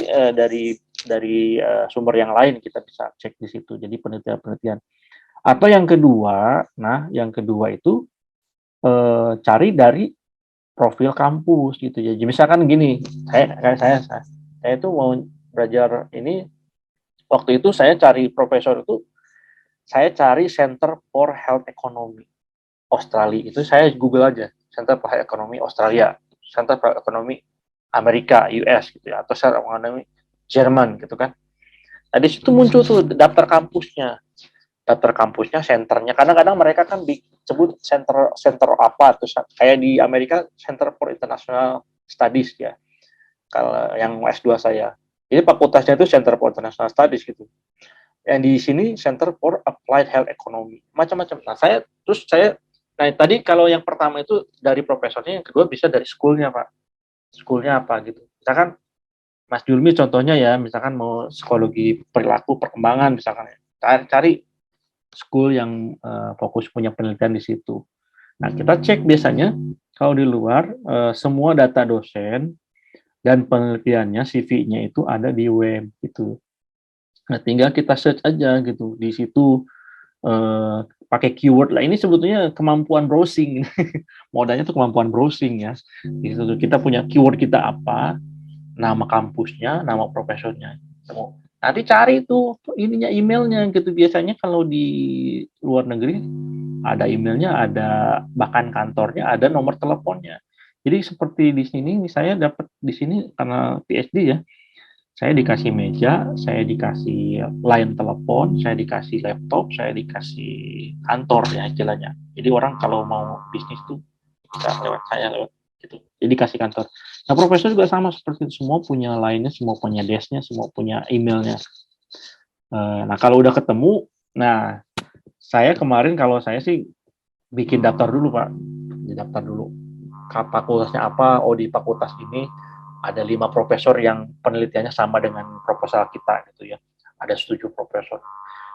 dari sumber yang lain kita bisa cek di situ. Jadi penelitian-penelitian. Atau yang kedua itu cari dari profil kampus gitu ya. Jadi misalkan gini, saya itu mau belajar ini, waktu itu saya cari profesor itu, saya cari Center for Health Economy Australia, itu saya Google aja, Center for Health Economy Australia, Center for Economy Amerika, US gitu ya, atau Center for Economy Jerman gitu kan. Nah di situ muncul tuh daftar kampusnya, senternya. Kadang-kadang mereka kan disebut center apa, terus kayak di Amerika Center for International Studies ya. Kalau yang S2 saya, ini fakultasnya itu Center for International Studies gitu. Yang di sini Center for Applied Health Economy, macam-macam. Nah tadi kalau yang pertama itu dari profesornya, yang kedua bisa dari schoolnya Pak. Schoolnya apa gitu. Misalkan Mas Julmi contohnya ya, misalkan mau psikologi perilaku perkembangan misalkan, cari school yang fokus punya penelitian di situ. Nah, kita cek biasanya kalau di luar semua data dosen dan penelitiannya CV-nya itu ada di web gitu. Nah, tinggal kita search aja gitu di situ pakai keyword lah. Ini sebetulnya kemampuan browsing. Modalnya tuh kemampuan browsing ya. Di situ kita punya keyword kita apa, nama kampusnya, nama profesornya. Nanti cari tuh ininya emailnya gitu. Biasanya kalau di luar negeri ada emailnya, ada bahkan kantornya, ada nomor teleponnya. Jadi seperti di sini, saya dapat di sini karena PhD ya, saya dikasih meja, saya dikasih line telepon, saya dikasih laptop, saya dikasih kantor ya istilahnya. Jadi orang kalau mau bisnis tuh bisa lewat saya lewat gitu. Jadi kasih kantor. Nah profesor juga sama seperti itu, semua punya line-nya, semua punya desk-nya, semua punya emailnya. Nah kalau udah ketemu, nah saya kemarin kalau saya sih bikin daftar dulu Pak, daftar dulu. Fakultasnya apa? Oh di fakultas ini ada 5 profesor yang penelitiannya sama dengan proposal kita gitu ya. Ada 7 profesor.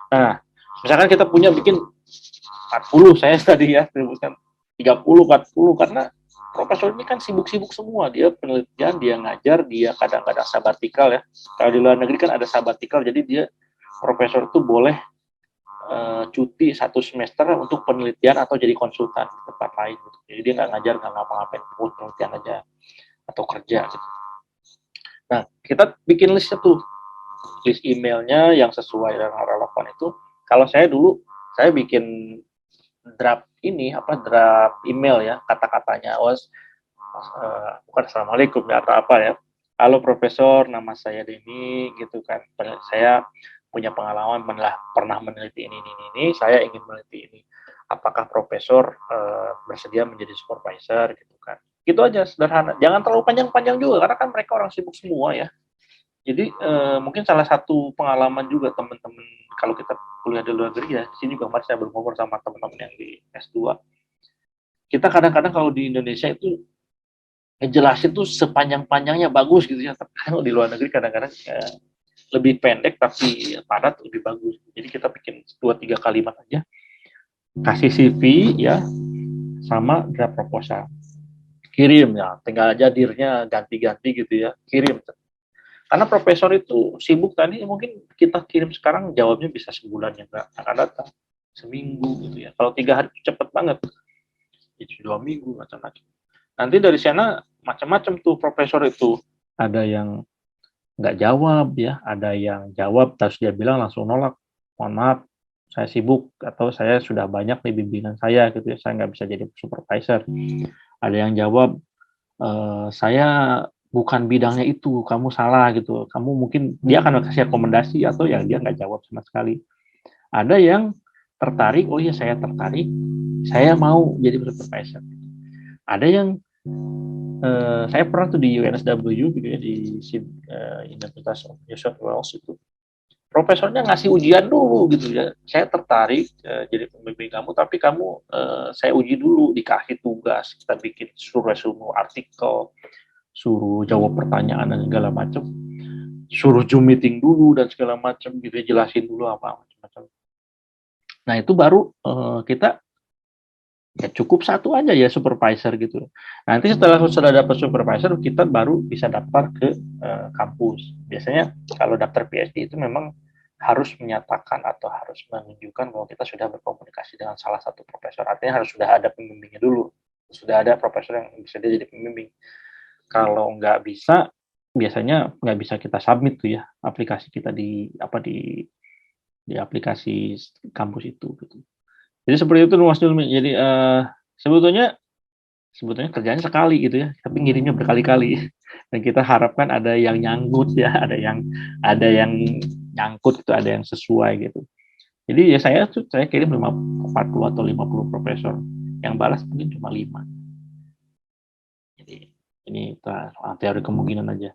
Nah, misalkan kita punya bikin 40 saya tadi ya, sebutkan 30, 40 karena profesor ini kan sibuk-sibuk semua. Dia penelitian, dia ngajar, dia kadang-kadang sabatikal ya. Kalau di luar negeri kan ada sabatikal, jadi dia profesor itu boleh cuti 1 semester untuk penelitian atau jadi konsultan di tempat lain gitu. Jadi dia nggak ngajar, nggak ngapa-ngapain, penelitian aja atau kerja gitu. Nah, kita bikin list tuh, list emailnya yang sesuai dan relevan itu. Kalau saya dulu, saya bikin draft draft email ya, kata-katanya bukan assalamualaikum ya atau apa ya. Halo Profesor, nama saya Denny gitu kan. Saya punya pengalaman pernah meneliti ini, saya ingin meneliti ini. Apakah Profesor bersedia menjadi supervisor gitu kan. Gitu aja sederhana. Jangan terlalu panjang-panjang juga karena kan mereka orang sibuk semua ya. Jadi mungkin salah satu pengalaman juga teman-teman kalau kita kuliah di luar negeri ya, di sini juga masih saya berkomunikasi sama teman-teman yang di S2. Kita kadang-kadang kalau di Indonesia itu ngejelasin tuh sepanjang-panjangnya bagus gitu ya. Tapi kalau di luar negeri kadang-kadang lebih pendek tapi padat lebih bagus. Jadi kita bikin 2-3 kalimat aja. Kasih CV ya sama draft proposal. Kirim ya, tinggal aja dirnya ganti-ganti gitu ya. Kirim. Karena profesor itu sibuk tadi, mungkin kita kirim sekarang jawabnya bisa sebulan ya, nggak akan datang seminggu gitu ya. Kalau 3 hari itu cepet banget, itu 2 minggu macam-macam. Nanti dari sana macam-macam tuh profesor itu, ada yang nggak jawab ya, ada yang jawab terus dia bilang langsung nolak, mohon maaf saya sibuk atau saya sudah banyak di bimbingan saya gitu ya, saya nggak bisa jadi supervisor. Ada yang jawab saya bukan bidangnya itu, kamu salah gitu. Kamu mungkin dia akan kasih rekomendasi atau ya dia nggak jawab sama sekali. Ada yang tertarik, oh iya saya tertarik, saya mau jadi supervisor. Ada yang saya pernah tuh di UNSW gitu ya di Universitas of New South Wales itu. Profesornya ngasih ujian dulu gitu ya. Saya tertarik jadi pembimbing kamu, tapi kamu saya uji dulu, dikasih tugas, kita bikin suruh resume artikel, suruh jawab pertanyaan dan segala macam, suruh Zoom meeting dulu dan segala macam, gitu jelasin dulu apa macam-macam. Nah itu baru kita ya cukup satu aja ya supervisor gitu. Nanti setelah sudah dapat supervisor kita baru bisa daftar ke kampus. Biasanya kalau daftar PhD itu memang harus menyatakan atau harus menunjukkan bahwa kita sudah berkomunikasi dengan salah satu profesor. Artinya harus sudah ada pembimbingnya dulu. Sudah ada profesor yang bisa dia jadi pembimbing. Kalau nggak bisa, biasanya nggak bisa kita submit tuh ya aplikasi kita di aplikasi kampus itu gitu. Jadi seperti itu Mas Julmi. Jadi sebetulnya kerjanya sekali gitu ya, tapi ngirimnya berkali-kali. Dan kita harapkan ada yang nyangkut ya, ada yang nyangkut itu, ada yang sesuai gitu. Jadi ya saya kirim 40 atau 50 profesor, yang balas mungkin cuma 5. Jadi ini teori kemungkinan aja.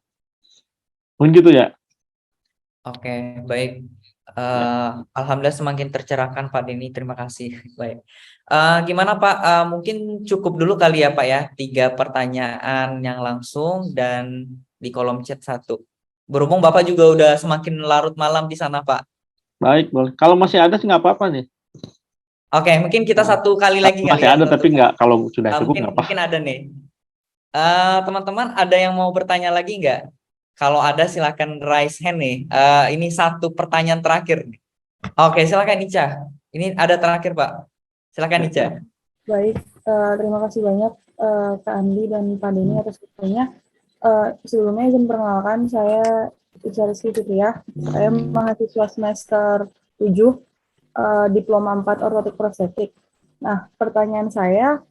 Mungkin gitu ya. Oke, baik. Alhamdulillah semakin tercerahkan Pak Denny, terima kasih. Baik. Gimana Pak? Mungkin cukup dulu kali ya Pak ya, 3 pertanyaan yang langsung dan di kolom chat 1. Berhubung Bapak juga udah semakin larut malam di sana, Pak. Baik, boleh. Kalau masih ada sih nggak apa-apa nih. Oke, mungkin kita Nah, satu kali lagi kali masih ya. ada tapi nggak, kalau sudah cukup Mungkin nggak apa. mungkin ada nih. Teman-teman ada yang mau bertanya lagi nggak? Kalau ada silakan raise hand nih. Ini satu pertanyaan terakhir nih. Oke, silakan Ica. Ini ada terakhir, Pak. Silakan Ica. Baik, terima kasih banyak Kak Andi dan Pak Denny atas waktunya. Sebelumnya izin perkenalkan, saya Ica Rizky Fitriah. Saya mahasiswa semester 7, Diploma 4 Ortotik Prostetik. Nah, pertanyaan saya,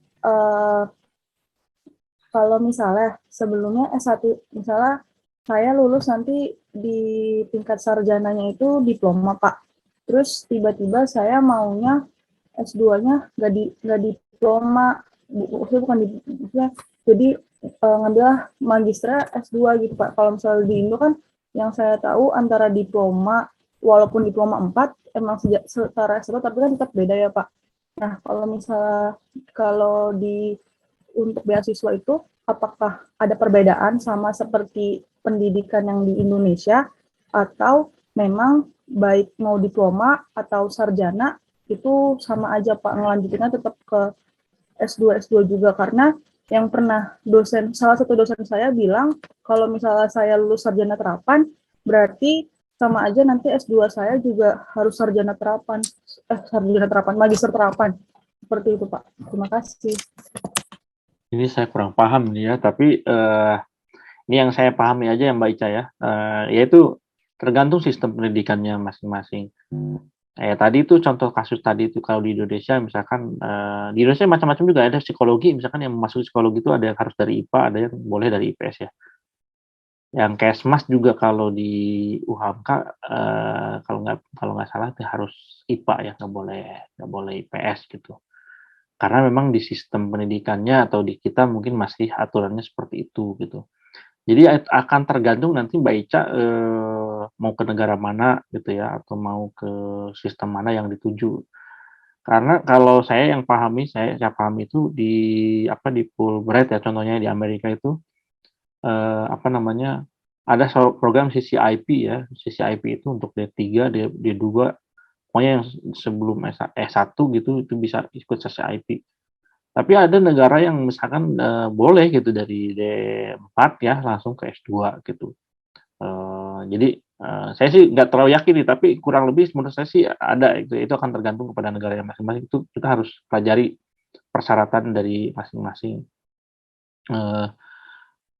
kalau misalnya sebelumnya S1, misalnya saya lulus nanti di tingkat sarjananya itu diploma, Pak. Terus tiba-tiba saya maunya S2-nya nggak diploma, maksudnya bukan maksudnya, jadi ngambil magistra S2 gitu Pak. Kalau misalnya di Indo kan yang saya tahu antara diploma, walaupun diploma 4 emang setara S2 tapi kan tetap beda ya Pak. Nah, kalau misalnya kalau untuk beasiswa itu apakah ada perbedaan sama seperti pendidikan yang di Indonesia, atau memang baik mau diploma atau sarjana itu sama aja Pak, ngelanjutinnya tetap ke S2 juga, karena yang pernah salah satu dosen saya bilang kalau misalnya saya lulus sarjana terapan berarti sama aja nanti S2 saya juga harus sarjana terapan, magister terapan, seperti itu Pak. Terima kasih. Ini saya kurang paham nih ya, tapi ini yang saya pahami aja ya Mbak Ica ya, yaitu tergantung sistem pendidikannya masing-masing. Tadi itu contoh kasus tadi itu kalau di Indonesia misalkan, di Indonesia macam-macam juga, ada psikologi misalkan yang masuk psikologi itu ada yang harus dari IPA, ada yang boleh dari IPS ya. Yang Kesmas juga kalau di UHAMKA, kalau nggak salah itu harus IPA ya, nggak boleh IPS gitu. Karena memang di sistem pendidikannya atau di kita mungkin masih aturannya seperti itu gitu. Jadi akan tergantung nanti Mbak Ica mau ke negara mana gitu ya, atau mau ke sistem mana yang dituju. Karena kalau saya yang saya pahami itu di Fulbright ya, contohnya di Amerika itu ada program CCIP ya. CCIP itu untuk D3, D2, pokoknya yang sebelum S1 gitu itu bisa ikut CCIP. Tapi ada negara yang misalkan boleh gitu dari D4 ya langsung ke S2 gitu. Jadi saya sih nggak terlalu yakin nih, tapi kurang lebih menurut saya sih ada itu akan tergantung kepada negara yang masing-masing. Itu kita harus pelajari persyaratan dari masing-masing.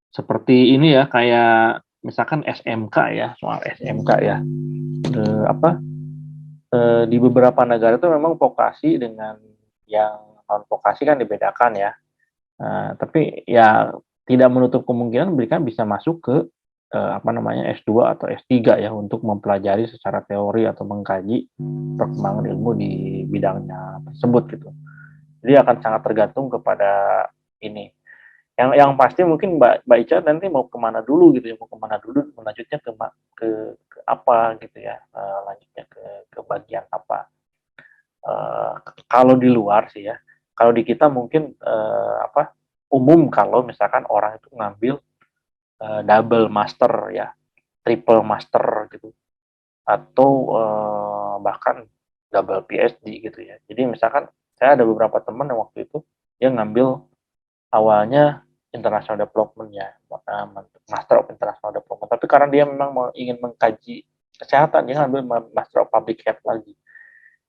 Seperti ini ya, kayak misalkan SMK ya, soal SMK ya. Di beberapa negara itu memang vokasi dengan yang non vokasi kan dibedakan ya. Tapi ya tidak menutup kemungkinan mereka bisa masuk ke S2 atau S3 ya, untuk mempelajari secara teori atau mengkaji perkembangan ilmu di bidangnya tersebut gitu. Jadi akan sangat tergantung kepada ini. Yang pasti mungkin Mbak Ica nanti mau kemana dulu gitu ya, mau kemana dulu, lanjutnya ke apa gitu ya, lanjutnya ke bagian apa. Kalau di luar sih ya, kalau di kita mungkin umum kalau misalkan orang itu ngambil double master ya, triple master gitu, atau bahkan double PhD gitu ya. Jadi misalkan saya ada beberapa teman yang waktu itu dia ngambil awalnya international development ya, master of international development, tapi karena dia memang ingin mengkaji kesehatan, dia ngambil master of public health lagi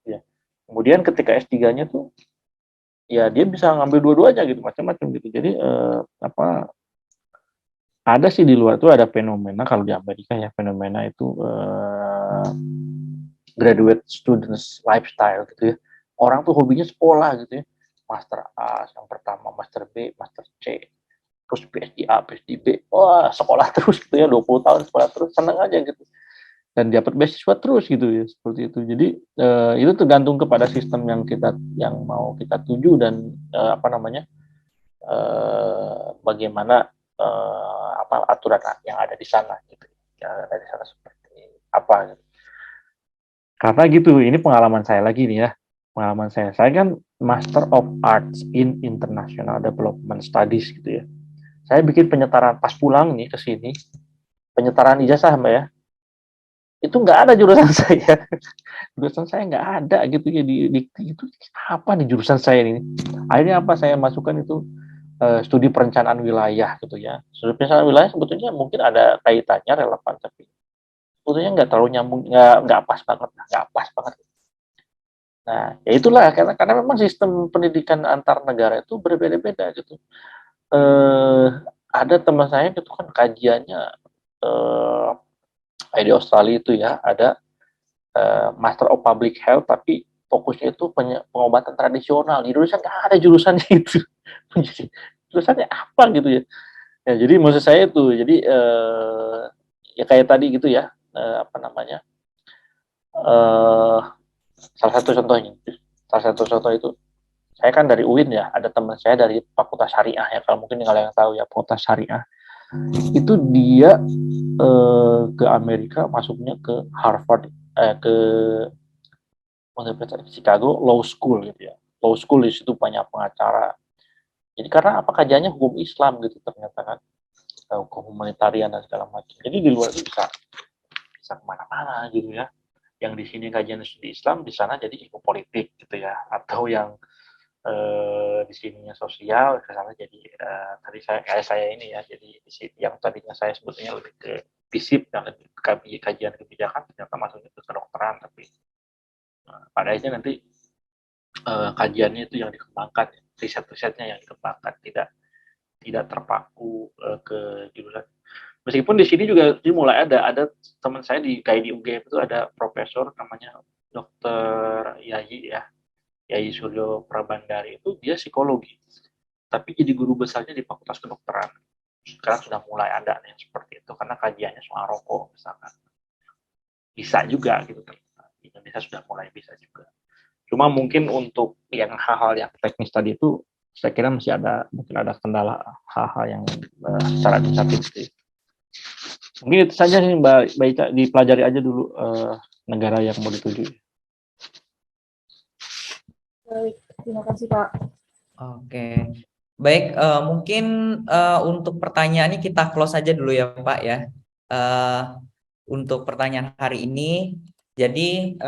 ya. Kemudian ketika S3-nya tuh ya dia bisa ngambil dua-duanya gitu, macam-macam gitu. Jadi ada sih di luar tuh ada fenomena, kalau di Amerika ya, fenomena itu graduate students lifestyle gitu ya. Orang tuh hobinya sekolah gitu ya. Master A yang pertama, Master B, Master C, terus PhD A, PhD B. Wah, sekolah terus gitu ya, 20 tahun sekolah terus, seneng aja gitu. Dan dapat beasiswa terus gitu ya, seperti itu. Jadi itu tergantung kepada sistem yang mau kita tuju dan bagaimana aturan yang ada di sana gitu. Yang ada di sana seperti apa gitu. Karena gitu, ini pengalaman saya lagi nih ya. Pengalaman saya kan Master of Arts in International Development Studies gitu ya. Saya bikin penyetaraan pas pulang nih ke sini. penyetaraan ijazah Mbak ya, itu nggak ada jurusan saya. Jurusan saya nggak ada gitu ya di dikti itu, apa nih jurusan saya ini. Akhirnya apa, saya masukkan itu studi perencanaan wilayah gitu ya. Studi perencanaan wilayah sebetulnya mungkin ada kaitannya relevan, tapi sebetulnya nggak terlalu nyambung, nggak pas banget, nggak pas banget. Nah, ya itulah karena memang sistem pendidikan antar negara itu berbeda-beda gitu. Ada teman saya itu kan kajiannya kayak di Australia itu ya, ada Master of Public Health, tapi fokusnya itu pengobatan tradisional. Di Indonesia nggak ada jurusannya itu. Jurusannya apa gitu ya? Ya jadi maksud saya itu, jadi ya kayak tadi gitu ya, apa namanya? Salah satu contohnya, salah satu contoh itu, saya kan dari UIN ya, ada teman saya dari Fakultas Syariah ya, kalau mungkin kalian tahu ya, Fakultas Syariah. Itu dia ke Amerika, masuknya ke Harvard, ke Universitas Chicago Law School gitu ya. Law School di situ banyak pengacara. Jadi karena apa, kajiannya hukum Islam gitu ternyata kan, hukum humanitarian dan segala macam. Jadi di luar itu bisa kemana-mana gitu ya. Yang di sini kajian studi Islam, di sana jadi ilmu politik gitu ya. Atau yang di sininya sosial, ke sana jadi tadi saya ini ya, jadi di sini yang tadinya saya sebetulnya lebih ke FISIP dan lebih ke kajian kebijakan, ternyata masuknya ke kedokteran, tapi pada akhirnya nanti kajiannya itu yang dikembangkan, riset-risetnya yang dikembangkan, tidak terpaku ke jurusan. Meskipun di sini juga mulai ada teman saya kayak di UGM itu ada profesor namanya Dr. Yayi Suryo Prabandari, itu dia psikologi, tapi jadi guru besarnya di Fakultas Kedokteran. Sekarang sudah mulai ada yang seperti itu, karena kajiannya soal rokok misalkan. Bisa juga gitu, di Indonesia sudah mulai bisa juga. Cuma mungkin untuk yang hal-hal yang teknis tadi itu, saya kira mungkin ada kendala hal-hal yang secara administratif. Mungkin itu saja nih Mbak Ica, dipelajari aja dulu negara yang mau dituju. Baik, terima kasih Pak. Oke. Baik, mungkin untuk pertanyaannya kita close aja dulu ya Pak ya. Untuk pertanyaan hari ini, jadi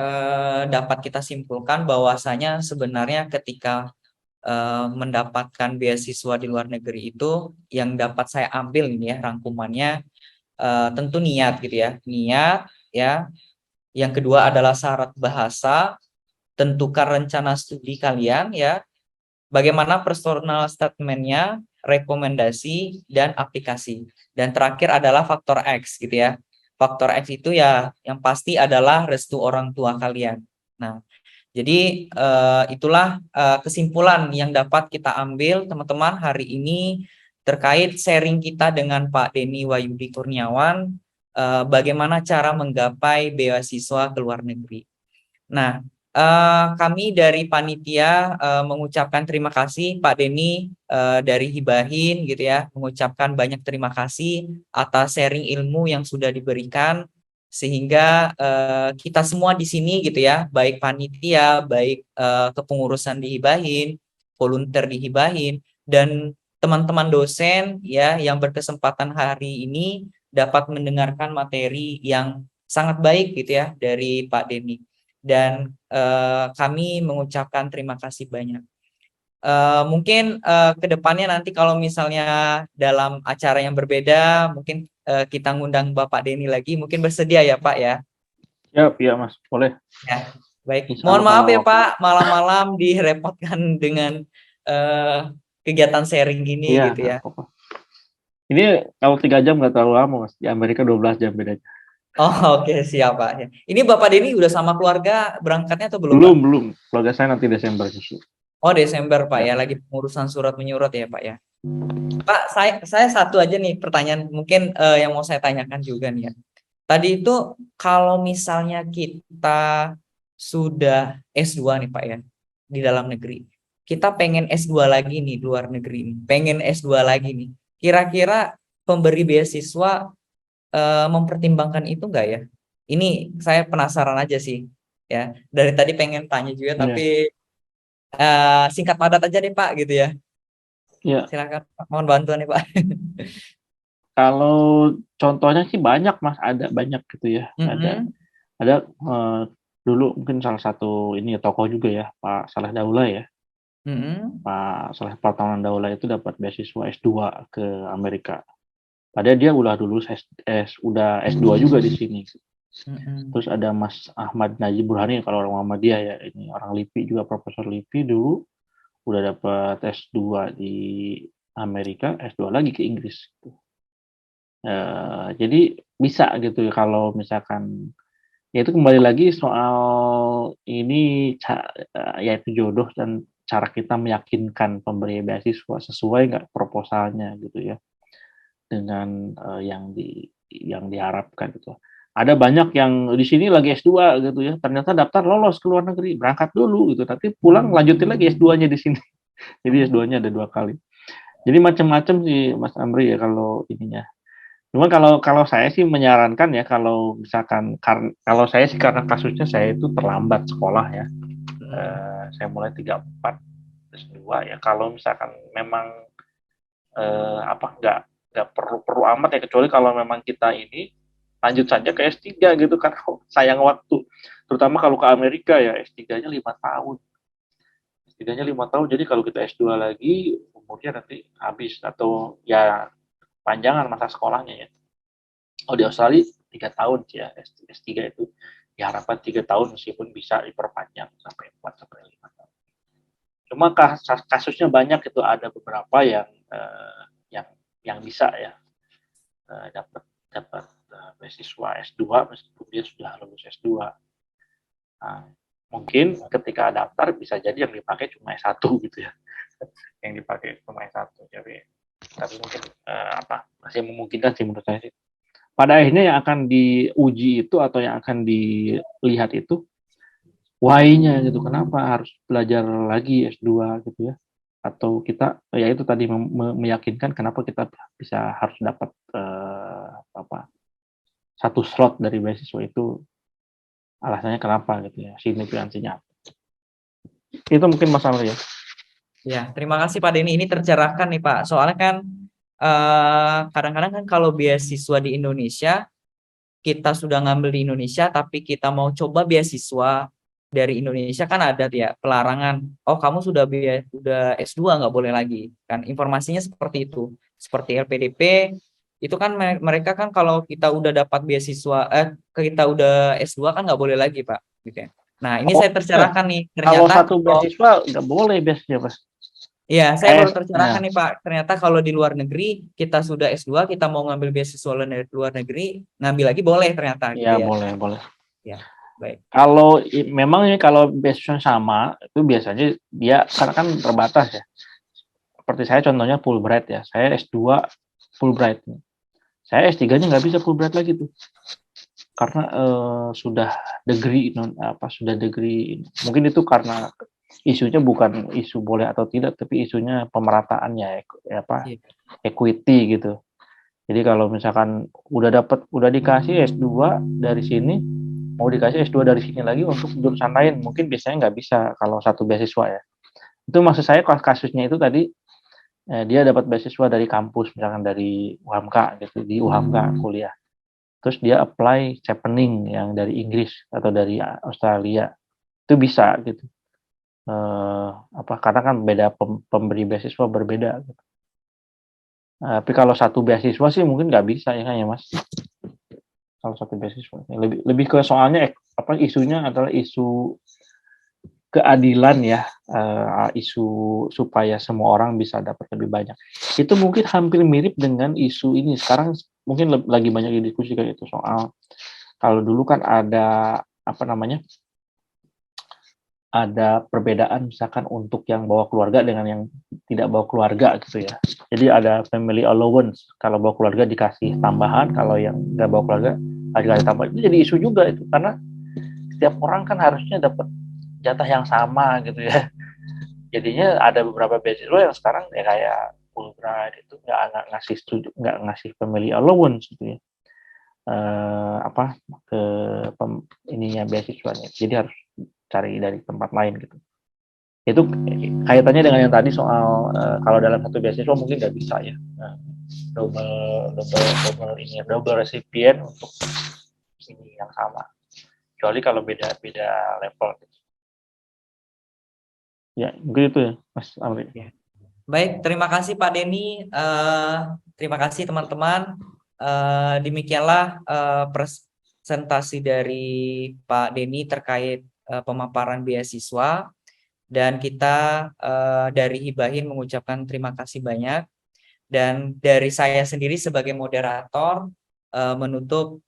dapat kita simpulkan bahwasanya sebenarnya ketika mendapatkan beasiswa di luar negeri itu, yang dapat saya ambil ini ya rangkumannya, tentu niat gitu ya, niat ya. Yang kedua adalah syarat bahasa, tentukan rencana studi kalian ya, bagaimana personal statement-nya, rekomendasi, dan aplikasi. Dan terakhir adalah faktor X gitu ya. Faktor X itu ya yang pasti adalah restu orang tua kalian. Nah, jadi itulah kesimpulan yang dapat kita ambil teman-teman hari ini terkait sharing kita dengan Pak Denny Wahyudi Kurniawan, bagaimana cara menggapai beasiswa ke luar negeri. Nah, kami dari panitia mengucapkan terima kasih Pak Denny dari Hibahin gitu ya, mengucapkan banyak terima kasih atas sharing ilmu yang sudah diberikan, sehingga kita semua di sini gitu ya, baik panitia, baik kepengurusan di Hibahin, volunteer di Hibahin, dan teman-teman dosen ya yang berkesempatan hari ini dapat mendengarkan materi yang sangat baik gitu ya dari Pak Denny. Dan kami mengucapkan terima kasih banyak. Mungkin ke depannya nanti kalau misalnya dalam acara yang berbeda, mungkin kita ngundang Bapak Denny lagi, mungkin bersedia ya Pak ya? Ya Mas, boleh. Ya, baik. Insya Mohon Allah maaf ya kalau Pak, malam-malam direpotkan dengan kegiatan sharing gini iya, gitu ya. apa-apa. Ini kalau 3 jam nggak terlalu lama Mas, di Amerika 12 jam bedanya. Oh oke, siap Pak. Ini Bapak Denny udah sama keluarga berangkatnya atau belum Pak? Belum. Keluarga saya nanti Desember justru. Oh Desember Pak Ya. ya, lagi pengurusan surat menyurat ya Pak ya. Pak, saya satu aja nih pertanyaan mungkin yang mau saya tanyakan juga nih ya. Tadi itu kalau misalnya kita sudah S2 nih Pak ya, di dalam negeri. Kita pengen S2 lagi nih di luar negeri nih. Pengen S2 lagi nih. Kira-kira pemberi beasiswa mempertimbangkan itu enggak ya? Ini saya penasaran aja sih ya. Dari tadi pengen tanya juga Iya. tapi singkat padat aja deh Pak gitu ya. Iya. Silakan Pak, mohon bantuan nih Pak. Kalau contohnya sih banyak Mas, ada banyak gitu ya. Mm-mm. Ada dulu mungkin salah satu ini ya, tokoh juga ya, Pak Saleh Daulay ya. Mm-mm. Pak Saleh Partaunan Daulay itu dapat beasiswa S2 ke Amerika. Padahal dia udah lulus udah S2 juga di sini. Mm-mm. Terus ada Mas Ahmad Najib Burhani, kalau orang Muhammadiyah ya, ini orang LIPI juga, Profesor LIPI dulu udah dapat S2 di Amerika, S2 lagi ke Inggris. Jadi bisa gitu ya kalau misalkan, ya itu kembali lagi soal ini, yaitu jodoh dan cara kita meyakinkan pemberi beasiswa sesuai nggak proposalnya gitu ya dengan yang diharapkan gitu. Ada banyak yang di sini lagi S2 gitu ya, ternyata daftar lolos ke luar negeri, berangkat dulu gitu, tapi pulang lanjutin lagi S2-nya di sini. Jadi S2-nya ada 2 kali. Jadi macam-macam sih Mas Amri ya kalau ininya. Cuma kalau kalau saya sih menyarankan ya, kalau misalkan kalau saya sih karena kasusnya saya itu terlambat sekolah ya. Saya mulai 34 S2 ya. Kalau misalkan memang nggak perlu amat ya, kecuali kalau memang kita ini lanjut saja ke S3 gitu kan, sayang waktu. Terutama kalau ke Amerika ya, S3-nya 5 tahun. S3-nya 5 tahun, jadi kalau kita S2 lagi, umurnya nanti habis, atau ya panjangan masa sekolahnya ya. Oh, di Australia 3 tahun sih ya, S3 itu diharapkan 3 tahun, meskipun bisa diperpanjang sampai 4 sampai 5 tahun. Cuma kasusnya banyak, itu ada beberapa yang bisa ya dapat dapat beasiswa S2 meskipun dia sudah lulus S2. Nah, mungkin ketika daftar bisa jadi yang dipakai cuma S1 gitu ya. Yang dipakai cuma S1. Tapi mungkin masih memungkinkan sih menurut saya sih. Pada akhirnya yang akan diuji itu, atau yang akan dilihat itu why-nya gitu. Kenapa harus belajar lagi S2 gitu ya? Atau kita ya itu tadi meyakinkan kenapa kita bisa harus dapat satu slot dari beasiswa itu, alasannya kenapa gitu ya, signifikansinya. Itu mungkin Mas Amri ya. Ya, terima kasih Pak Denny. Ini tercerahkan nih Pak. Soalnya kan kadang-kadang kan kalau beasiswa di Indonesia, kita sudah ngambil di Indonesia, tapi kita mau coba beasiswa dari Indonesia kan ada ya pelarangan. Oh, kamu udah S2 nggak boleh lagi. Kan informasinya seperti itu. Seperti LPDP, itu kan mereka kan kalau kita udah dapat beasiswa, kita udah S2 kan nggak boleh lagi Pak. Gitu ya. Nah, ini Oh, saya tercerahkan nih. kalau Ternyata satu beasiswa nggak boleh beasiswa Mas. iya, saya baru Nah, tercerahkan nih Pak. Ternyata kalau di luar negeri kita sudah S2, kita mau ngambil beasiswa luar negeri, ngambil lagi boleh ternyata gitu ya ya. boleh boleh. Ya, baik. Kalau memang ini kalau beasiswa sama itu biasanya dia karena kan terbatas ya. Seperti saya contohnya Fulbright ya. Saya S2 Fulbright. Saya S3-nya nggak bisa Fulbright lagi tuh. Karena sudah degree, mungkin itu karena isunya bukan isu boleh atau tidak, tapi isunya pemerataannya Iya. equity gitu. Jadi kalau misalkan udah dikasih S2 dari sini, mau dikasih S2 dari sini lagi untuk jurusan lain, mungkin biasanya nggak bisa kalau satu beasiswa ya. Itu maksud saya kasusnya itu tadi, dia dapat beasiswa dari kampus, misalkan dari UHAMKA gitu, di UHAMKA kuliah. Terus dia apply chevening yang dari Inggris atau dari Australia, itu bisa gitu. Karena kan beda, pemberi beasiswa berbeda gitu. Tapi kalau satu beasiswa sih mungkin nggak bisa ya kan ya Mas. Kalau satu beasiswa lebih ke soalnya isunya adalah isu keadilan ya, isu supaya semua orang bisa dapat lebih banyak. Itu mungkin hampir mirip dengan isu ini sekarang, mungkin lagi banyak didiskusikan itu soal, kalau dulu kan ada ada perbedaan misalkan untuk yang bawa keluarga dengan yang tidak bawa keluarga gitu ya. Jadi ada family allowance, kalau bawa keluarga dikasih tambahan, kalau yang nggak bawa keluarga nggak dikasih tambahan. Itu jadi isu juga itu, karena setiap orang kan harusnya dapat jatah yang sama gitu ya. Jadinya ada beberapa beasiswa yang sekarang ya kayak Fulbright itu nggak ngasih family allowance gitu ya. Ke ininya beasiswanya. Jadi harus cari dari tempat lain gitu. Itu kaitannya dengan yang tadi soal kalau dalam satu beasiswa mungkin nggak bisa ya, double recipient untuk ini yang sama, kecuali kalau beda level. Ya, mungkin itu ya, Mas Amri. Baik, terima kasih Pak Denny. Terima kasih teman-teman. Demikianlah presentasi dari Pak Denny terkait pemaparan beasiswa. Dan kita dari Hibahin mengucapkan terima kasih banyak. Dan dari saya sendiri sebagai moderator menutup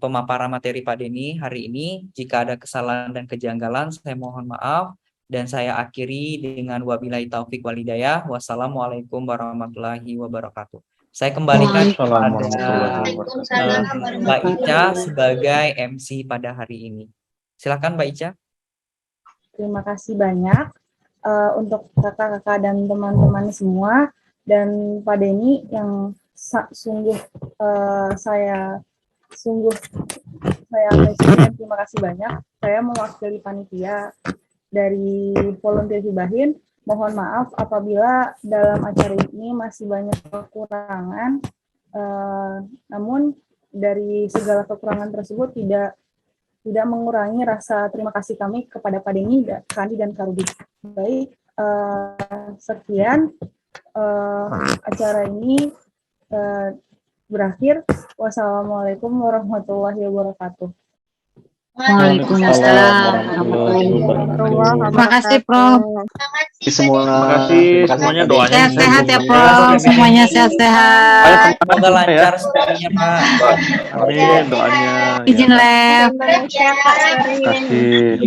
pemaparan materi Pak Denny hari ini. Jika ada kesalahan dan kejanggalan, saya mohon maaf. Dan saya akhiri dengan wabillahi taufik walhidayah. Wassalamualaikum warahmatullahi wabarakatuh. Saya kembalikan kepada Mbak Ica sebagai MC pada hari ini. Silakan Mbak Ica. Terima kasih banyak untuk kakak-kakak dan teman-teman semua, dan Pak Denny yang sungguh saya apresiasi. Terima kasih banyak. Saya mewakili panitia dari volunteer Hibahin. Mohon maaf apabila dalam acara ini masih banyak kekurangan. Namun dari segala kekurangan tersebut tidak mengurangi rasa terima kasih kami kepada Pak Denny, Kandi, dan Kak Rudi. Baik, sekian acara ini berakhir. Wassalamualaikum warahmatullahi wabarakatuh. Waalaikumsalam warahmatullahi wabarakatuh. Terima kasih, Prof. Terima kasih semuanya, doanya Sehat-sehat ya, Prof. Semuanya sehat-sehat. Semoga lancar semuanya Pak. Amin, doanya. Izin lab. Terima kasih. Terima kasih.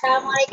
Assalamualaikum.